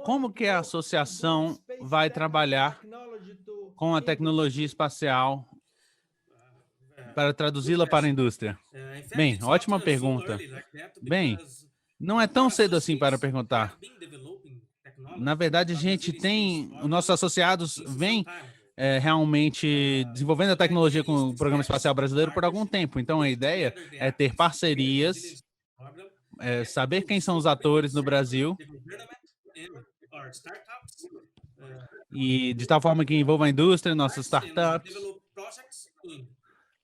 como que a associação vai trabalhar com a tecnologia espacial para traduzi-la para a indústria? Bem, ótima pergunta. Bem, não é tão cedo assim para perguntar. Na verdade, a gente tem, os nossos associados vêm realmente desenvolvendo a tecnologia com o Programa Espacial Brasileiro por algum tempo. Então, a ideia é ter parcerias, saber quem são os atores no Brasil, e de tal forma que envolva a indústria, nossas startups,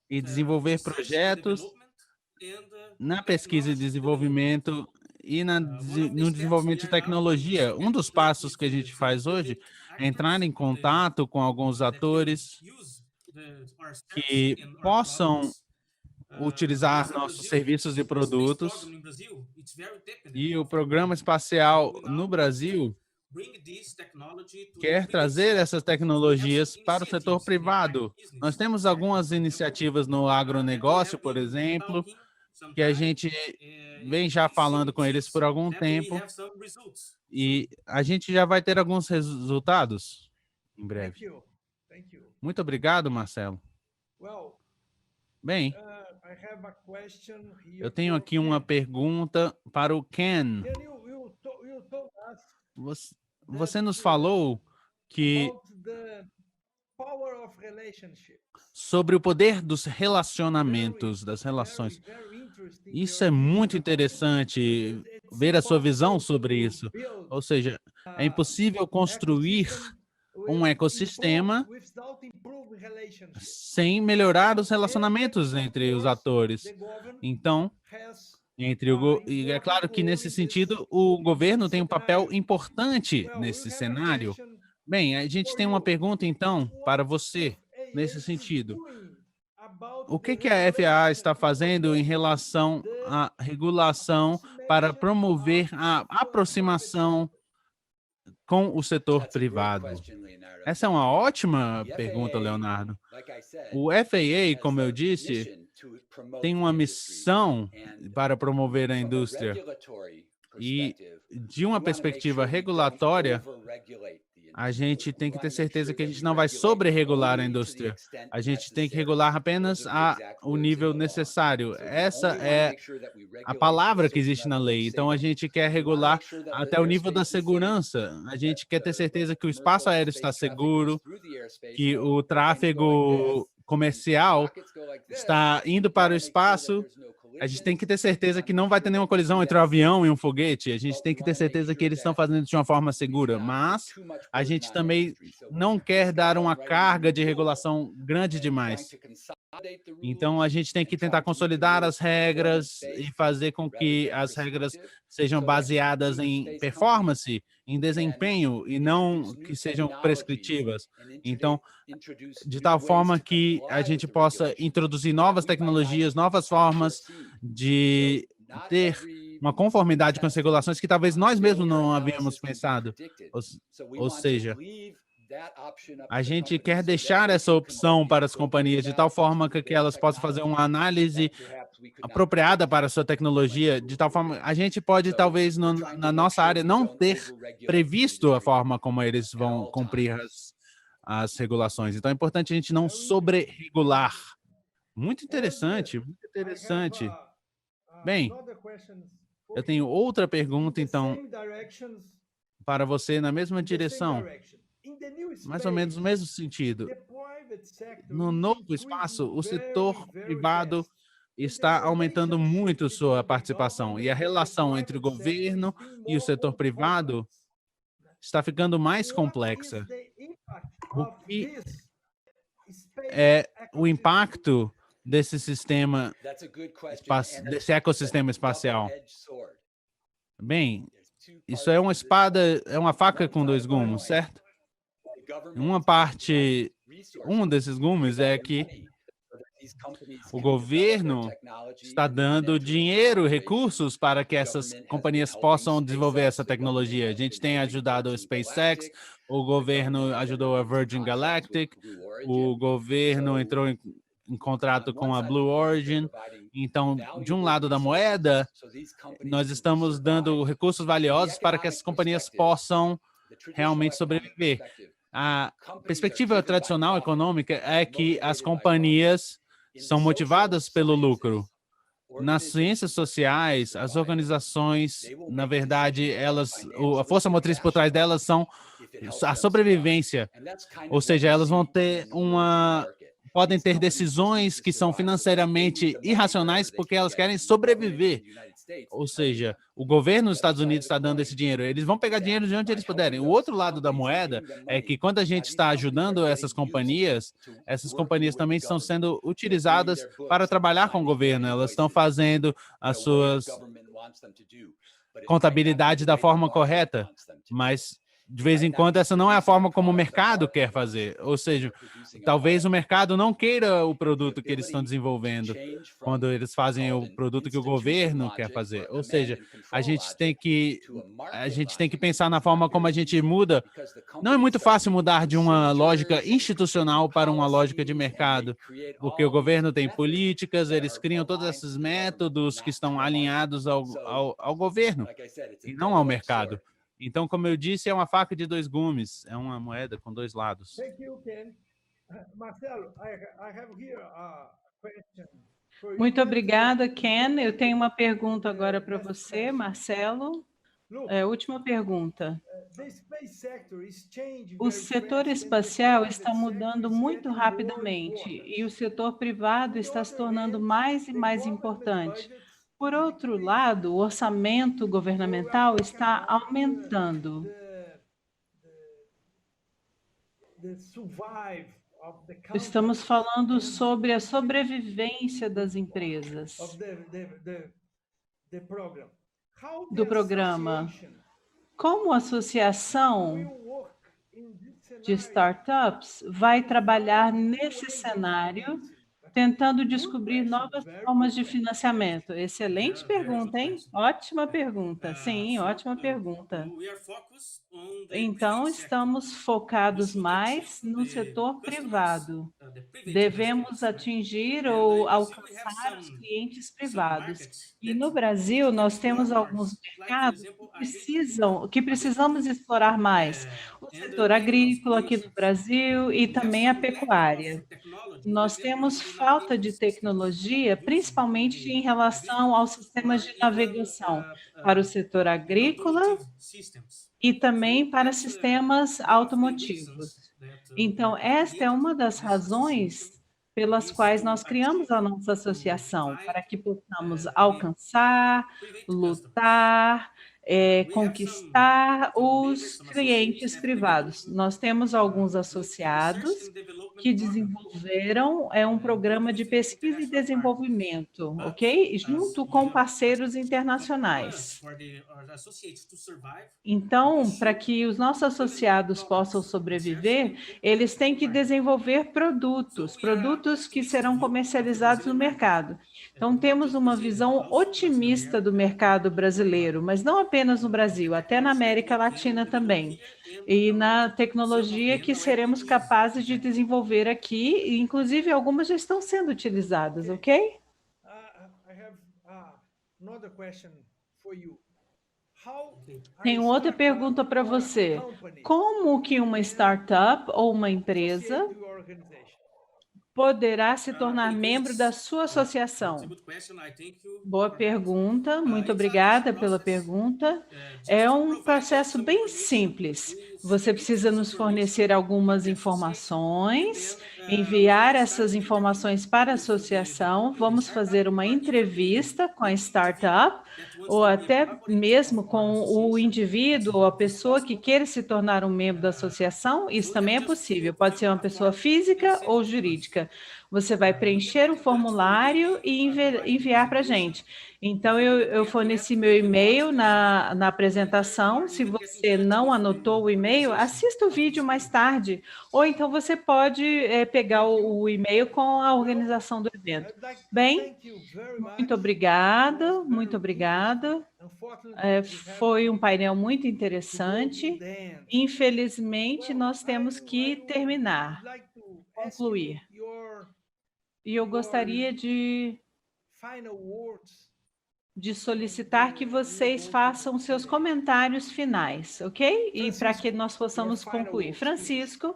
e desenvolver projetos na pesquisa e desenvolvimento e no desenvolvimento de tecnologia. Um dos passos que a gente faz hoje é entrar em contato com alguns atores que possam utilizar nossos serviços e produtos, e o Programa Espacial no Brasil quer trazer essas tecnologias para o setor privado. Nós temos algumas iniciativas no agronegócio, por exemplo, que a gente vem já falando com eles por algum tempo, e a gente já vai ter alguns resultados em breve. Muito obrigado, Marcelo. Bem, eu tenho aqui uma pergunta para o Ken. Você nos falou que sobre o poder dos relacionamentos, das relações. Isso é muito interessante, ver a sua visão sobre isso. Ou seja, é impossível construir um ecossistema sem melhorar os relacionamentos entre os atores. Então, e é claro que, nesse sentido, o governo tem um papel importante nesse cenário. Bem, a gente tem uma pergunta, então, para você, nesse sentido. O que a FAA está fazendo em relação à regulação para promover a aproximação com o setor privado? Essa é uma ótima pergunta, Leonardo. O FAA, como eu disse, tem uma missão para promover a indústria. E, de uma perspectiva regulatória, a gente tem que ter certeza que a gente não vai sobre-regular a indústria. A gente tem que regular apenas o nível necessário. Essa é a palavra que existe na lei. Então, a gente quer regular até o nível da segurança. A gente quer ter certeza que o espaço aéreo está seguro, que o tráfego comercial está indo para o espaço. A gente tem que ter certeza que não vai ter nenhuma colisão entre um avião e um foguete. A gente tem que ter certeza que eles estão fazendo de uma forma segura. Mas a gente também não quer dar uma carga de regulação grande demais. Então, a gente tem que tentar consolidar as regras e fazer com que as regras sejam baseadas em performance, em desempenho, e não que sejam prescritivas. Então, de tal forma que a gente possa introduzir novas tecnologias, novas formas de ter uma conformidade com as regulações que talvez nós mesmos não havíamos pensado. Ou seja, A gente quer deixar essa opção para as companhias de tal forma que elas possam fazer uma análise apropriada para a sua tecnologia, de tal forma a gente pode, talvez, na nossa área, não ter previsto a forma como eles vão cumprir as regulações. Então, é importante a gente não sobre-regular. Muito interessante, muito interessante. Bem, eu tenho outra pergunta, então, para você na mesma direção. Mais ou menos no mesmo sentido. No novo espaço, o setor privado está aumentando muito sua participação e a relação entre o governo e o setor privado está ficando mais complexa. O que é o impacto desse sistema, desse ecossistema espacial? Bem, isso é uma espada, é uma faca com dois gumes, certo? Uma parte, um desses gumes é que o governo está dando dinheiro, recursos para que essas companhias possam desenvolver essa tecnologia. A gente tem ajudado o SpaceX, o governo ajudou a Virgin Galactic, o governo entrou em contrato com a Blue Origin. Então, de um lado da moeda, nós estamos dando recursos valiosos para que essas companhias possam realmente sobreviver. A perspectiva tradicional econômica é que as companhias são motivadas pelo lucro. Nas ciências sociais, as organizações, na verdade, a força motriz por trás delas são a sobrevivência. Ou seja, elas vão ter podem ter decisões que são financeiramente irracionais porque elas querem sobreviver. Ou seja, o governo dos Estados Unidos está dando esse dinheiro. Eles vão pegar dinheiro de onde eles puderem. O outro lado da moeda é que quando a gente está ajudando essas companhias também estão sendo utilizadas para trabalhar com o governo. Elas estão fazendo as suas contabilidade da forma correta, mas de vez em quando, essa não é a forma como o mercado quer fazer. Ou seja, talvez o mercado não queira o produto que eles estão desenvolvendo quando eles fazem o produto que o governo quer fazer. Ou seja, a gente tem que pensar na forma como a gente muda. Não é muito fácil mudar de uma lógica institucional para uma lógica de mercado, porque o governo tem políticas, eles criam todos esses métodos que estão alinhados ao governo e não ao mercado. Então, como eu disse, é uma faca de dois gumes, é uma moeda com dois lados. Muito obrigada, Ken. Eu tenho uma pergunta agora para você, Marcelo. Última pergunta. O setor espacial está mudando muito rapidamente e o setor privado está se tornando mais e mais importante. Por outro lado, o orçamento governamental está aumentando. Estamos falando sobre a sobrevivência das empresas, do programa. Como a associação de startups vai trabalhar nesse cenário, tentando descobrir novas formas de financiamento? Excelente pergunta, hein? Ótima pergunta. Sim, ótima pergunta. Então, estamos focados mais no setor privado. Devemos atingir ou alcançar os clientes privados. E no Brasil, nós temos alguns mercados que precisamos explorar mais. O setor agrícola aqui no Brasil e também a pecuária. Nós temos falta de tecnologia, principalmente em relação aos sistemas de navegação para o setor agrícola e também para sistemas automotivos. Então, esta é uma das razões pelas quais nós criamos a nossa associação, para que possamos alcançar, lutar, conquistar os clientes privados. Nós temos alguns associados que desenvolveram um programa de pesquisa e desenvolvimento, ok? Junto com parceiros internacionais. Então, para que os nossos associados possam sobreviver, eles têm que desenvolver produtos que serão comercializados no mercado. Então, temos uma visão otimista do mercado brasileiro, mas não apenas no Brasil, até na América Latina também. E na tecnologia que seremos capazes de desenvolver aqui, e inclusive algumas já estão sendo utilizadas, ok? I have another question for you. Tenho outra pergunta para você. Como que uma startup ou uma empresa poderá se tornar membro da sua associação? Boa pergunta, muito obrigada pela pergunta. É um processo bem simples. Você precisa nos fornecer algumas informações, enviar essas informações para a associação, vamos fazer uma entrevista com a startup, ou até mesmo com o indivíduo ou a pessoa que queira se tornar um membro da associação, isso também é possível, pode ser uma pessoa física ou jurídica. Você vai preencher o formulário e enviar para a gente. Então, eu forneci meu e-mail na apresentação. Se você não anotou o e-mail, assista o vídeo mais tarde. Ou então você pode pegar o e-mail com a organização do evento. Bem, muito obrigada, muito obrigada. Foi um painel muito interessante. Infelizmente, nós temos que terminar, concluir. E eu gostaria de solicitar que vocês façam seus comentários finais, ok? E para que nós possamos concluir. Francisco,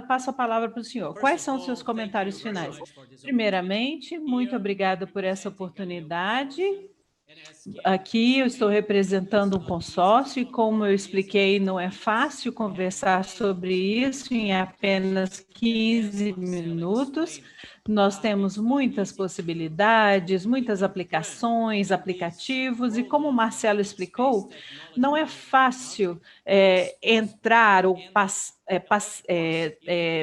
passo a palavra para o senhor. Quais são os seus comentários finais? Primeiramente, muito obrigada por essa oportunidade. Aqui eu estou representando um consórcio e, como eu expliquei, não é fácil conversar sobre isso em apenas 15 minutos. Nós temos muitas possibilidades, muitas aplicações, aplicativos, e como o Marcelo explicou, não é fácil entrar ou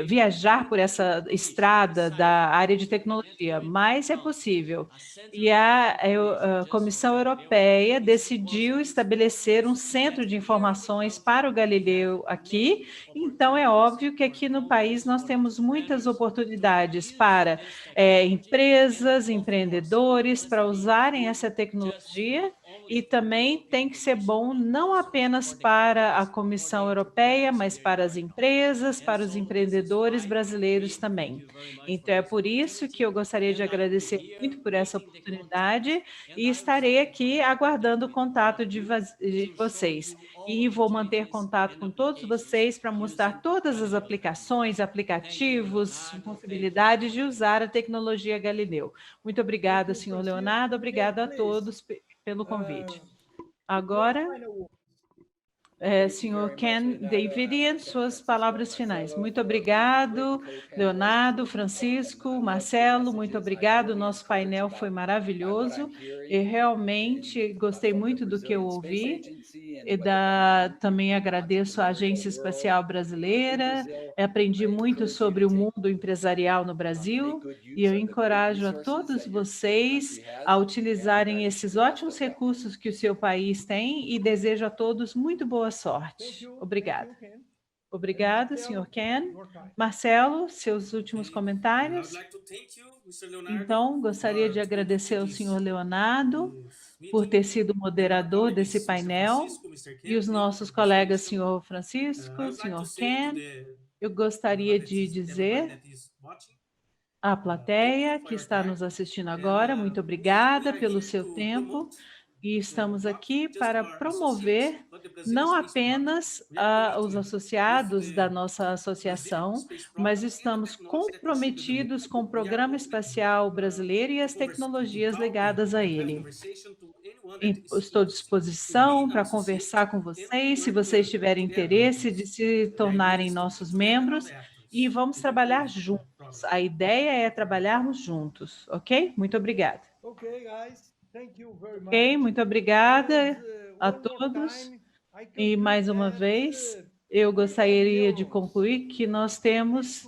viajar por essa estrada da área de tecnologia, mas é possível. E a Comissão Europeia decidiu estabelecer um centro de informações para o Galileu aqui, então é óbvio que aqui no país nós temos muitas oportunidades para empresas, empreendedores, para usarem essa tecnologia, e também tem que ser bom não apenas para a Comissão Europeia, mas para as empresas, para os empreendedores brasileiros também. Então, é por isso que eu gostaria de agradecer muito por essa oportunidade e estarei aqui aguardando o contato de vocês. E vou manter contato com todos vocês para mostrar todas as aplicações, aplicativos, possibilidades de usar a tecnologia Galileu. Muito obrigada, senhor Leonardo, obrigada a todos pelo convite. Agora, senhor Ken Davidian, suas palavras finais. Muito obrigado, Leonardo, Francisco, Marcelo, muito obrigado. Nosso painel foi maravilhoso e realmente gostei muito do que eu ouvi. Também agradeço à Agência Espacial Brasileira, aprendi muito sobre o mundo empresarial no Brasil e eu encorajo a todos vocês a utilizarem esses ótimos recursos que o seu país tem e desejo a todos muito boa sorte. Obrigada. Obrigada, senhor Ken. Marcelo, seus últimos comentários? Então, gostaria de agradecer ao senhor Leonardo por ter sido moderador desse painel e os nossos colegas, senhor Francisco, senhor Ken. Eu gostaria de dizer à plateia que está nos assistindo agora, muito obrigada pelo seu tempo. E estamos aqui para promover não apenas os associados da nossa associação, mas estamos comprometidos com o Programa Espacial Brasileiro e as tecnologias ligadas a ele. Estou à disposição para conversar com vocês, se vocês tiverem interesse de se tornarem nossos membros, e vamos trabalhar juntos. A ideia é trabalharmos juntos, ok? Muito obrigada. Ok, muito obrigada a todos. E, mais uma vez, eu gostaria de concluir que nós temos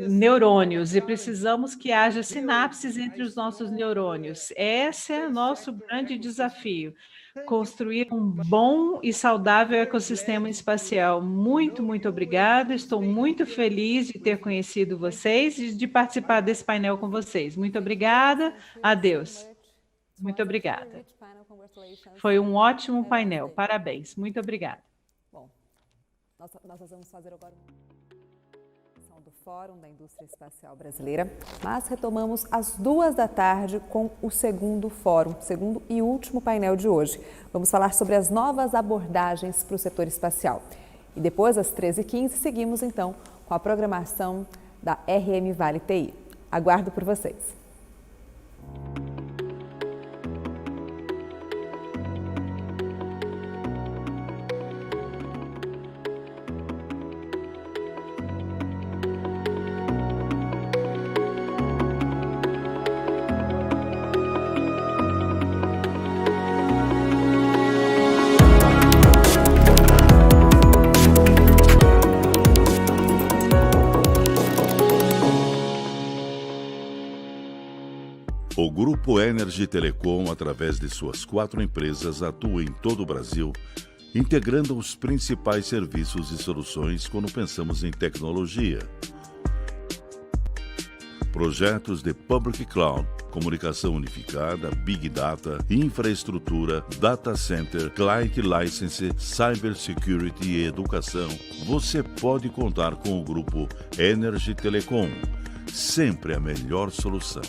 neurônios e precisamos que haja sinapses entre os nossos neurônios. Esse é o nosso grande desafio. construir um bom e saudável ecossistema espacial. Muito, muito obrigada. Estou muito feliz de ter conhecido vocês e de participar desse painel com vocês. Muito obrigada. Adeus. Muito obrigada. Foi um ótimo painel. Parabéns. Muito obrigada. Bom, nós vamos fazer agora do Fórum da Indústria Espacial Brasileira, mas retomamos às 14h com o segundo fórum, segundo e último painel de hoje. Vamos falar sobre as novas abordagens para o setor espacial. E depois, às 13h15, seguimos então com a programação da RM Vale TI. Aguardo por vocês. O Grupo Energy Telecom, através de suas 4 empresas, atua em todo o Brasil, integrando os principais serviços e soluções quando pensamos em tecnologia. Projetos de Public Cloud, comunicação unificada, Big Data, infraestrutura, Data Center, Client License, Cybersecurity e educação. Você pode contar com o Grupo Energy Telecom, sempre a melhor solução.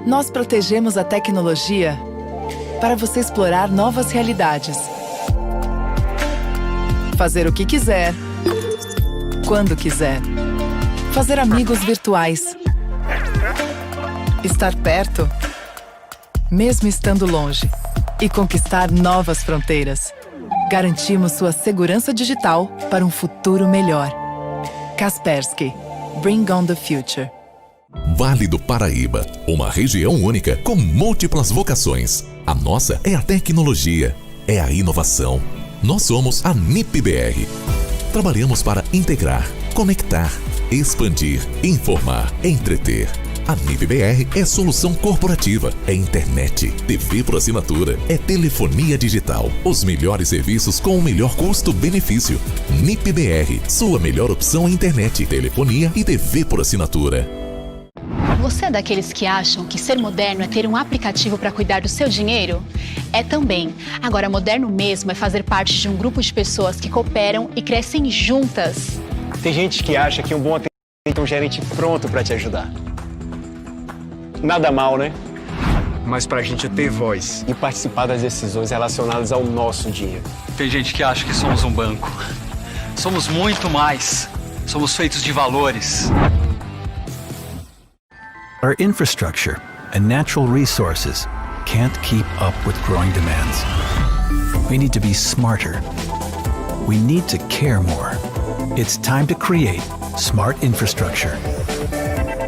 Nós protegemos a tecnologia para você explorar novas realidades. Fazer o que quiser, quando quiser. Fazer amigos virtuais. Estar perto, mesmo estando longe. E conquistar novas fronteiras. Garantimos sua segurança digital para um futuro melhor. Kaspersky. Bring on the future. Vale do Paraíba, uma região única com múltiplas vocações. A nossa é a tecnologia, é a inovação. Nós somos a NIP-BR. Trabalhamos para integrar, conectar, expandir, informar, entreter. A NIP-BR é solução corporativa, é internet, TV por assinatura, é telefonia digital. Os melhores serviços com o melhor custo-benefício. NIP-BR, sua melhor opção em internet, telefonia e TV por assinatura. Você é daqueles que acham que ser moderno é ter um aplicativo para cuidar do seu dinheiro? É também. Agora, moderno mesmo é fazer parte de um grupo de pessoas que cooperam e crescem juntas. Tem gente que acha que um bom atendimento é um gerente pronto para te ajudar. Nada mal, né? Mas para a gente ter voz e participar das decisões relacionadas ao nosso dinheiro. Tem gente que acha que somos um banco. Somos muito mais. Somos feitos de valores. Our infrastructure and natural resources can't keep up with growing demands. We need to be smarter. We need to care more. It's time to create smart infrastructure.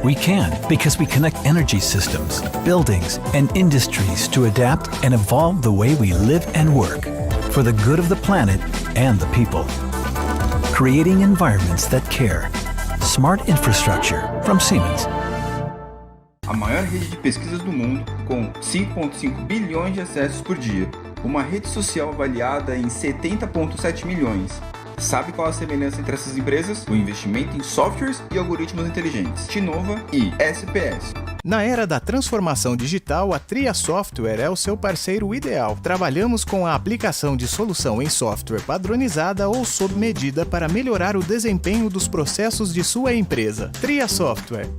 We can because we connect energy systems, buildings, and industries to adapt and evolve the way we live and work for the good of the planet and the people. Creating environments that care. Smart infrastructure from Siemens. A maior rede de pesquisas do mundo, com 5,5 bilhões de acessos por dia. Uma rede social avaliada em 70,7 milhões. Sabe qual a semelhança entre essas empresas? O investimento em softwares e algoritmos inteligentes. Tinova e SPS. Na era da transformação digital, a Tria Software é o seu parceiro ideal. Trabalhamos com a aplicação de solução em software padronizada ou sob medida para melhorar o desempenho dos processos de sua empresa. Tria Software.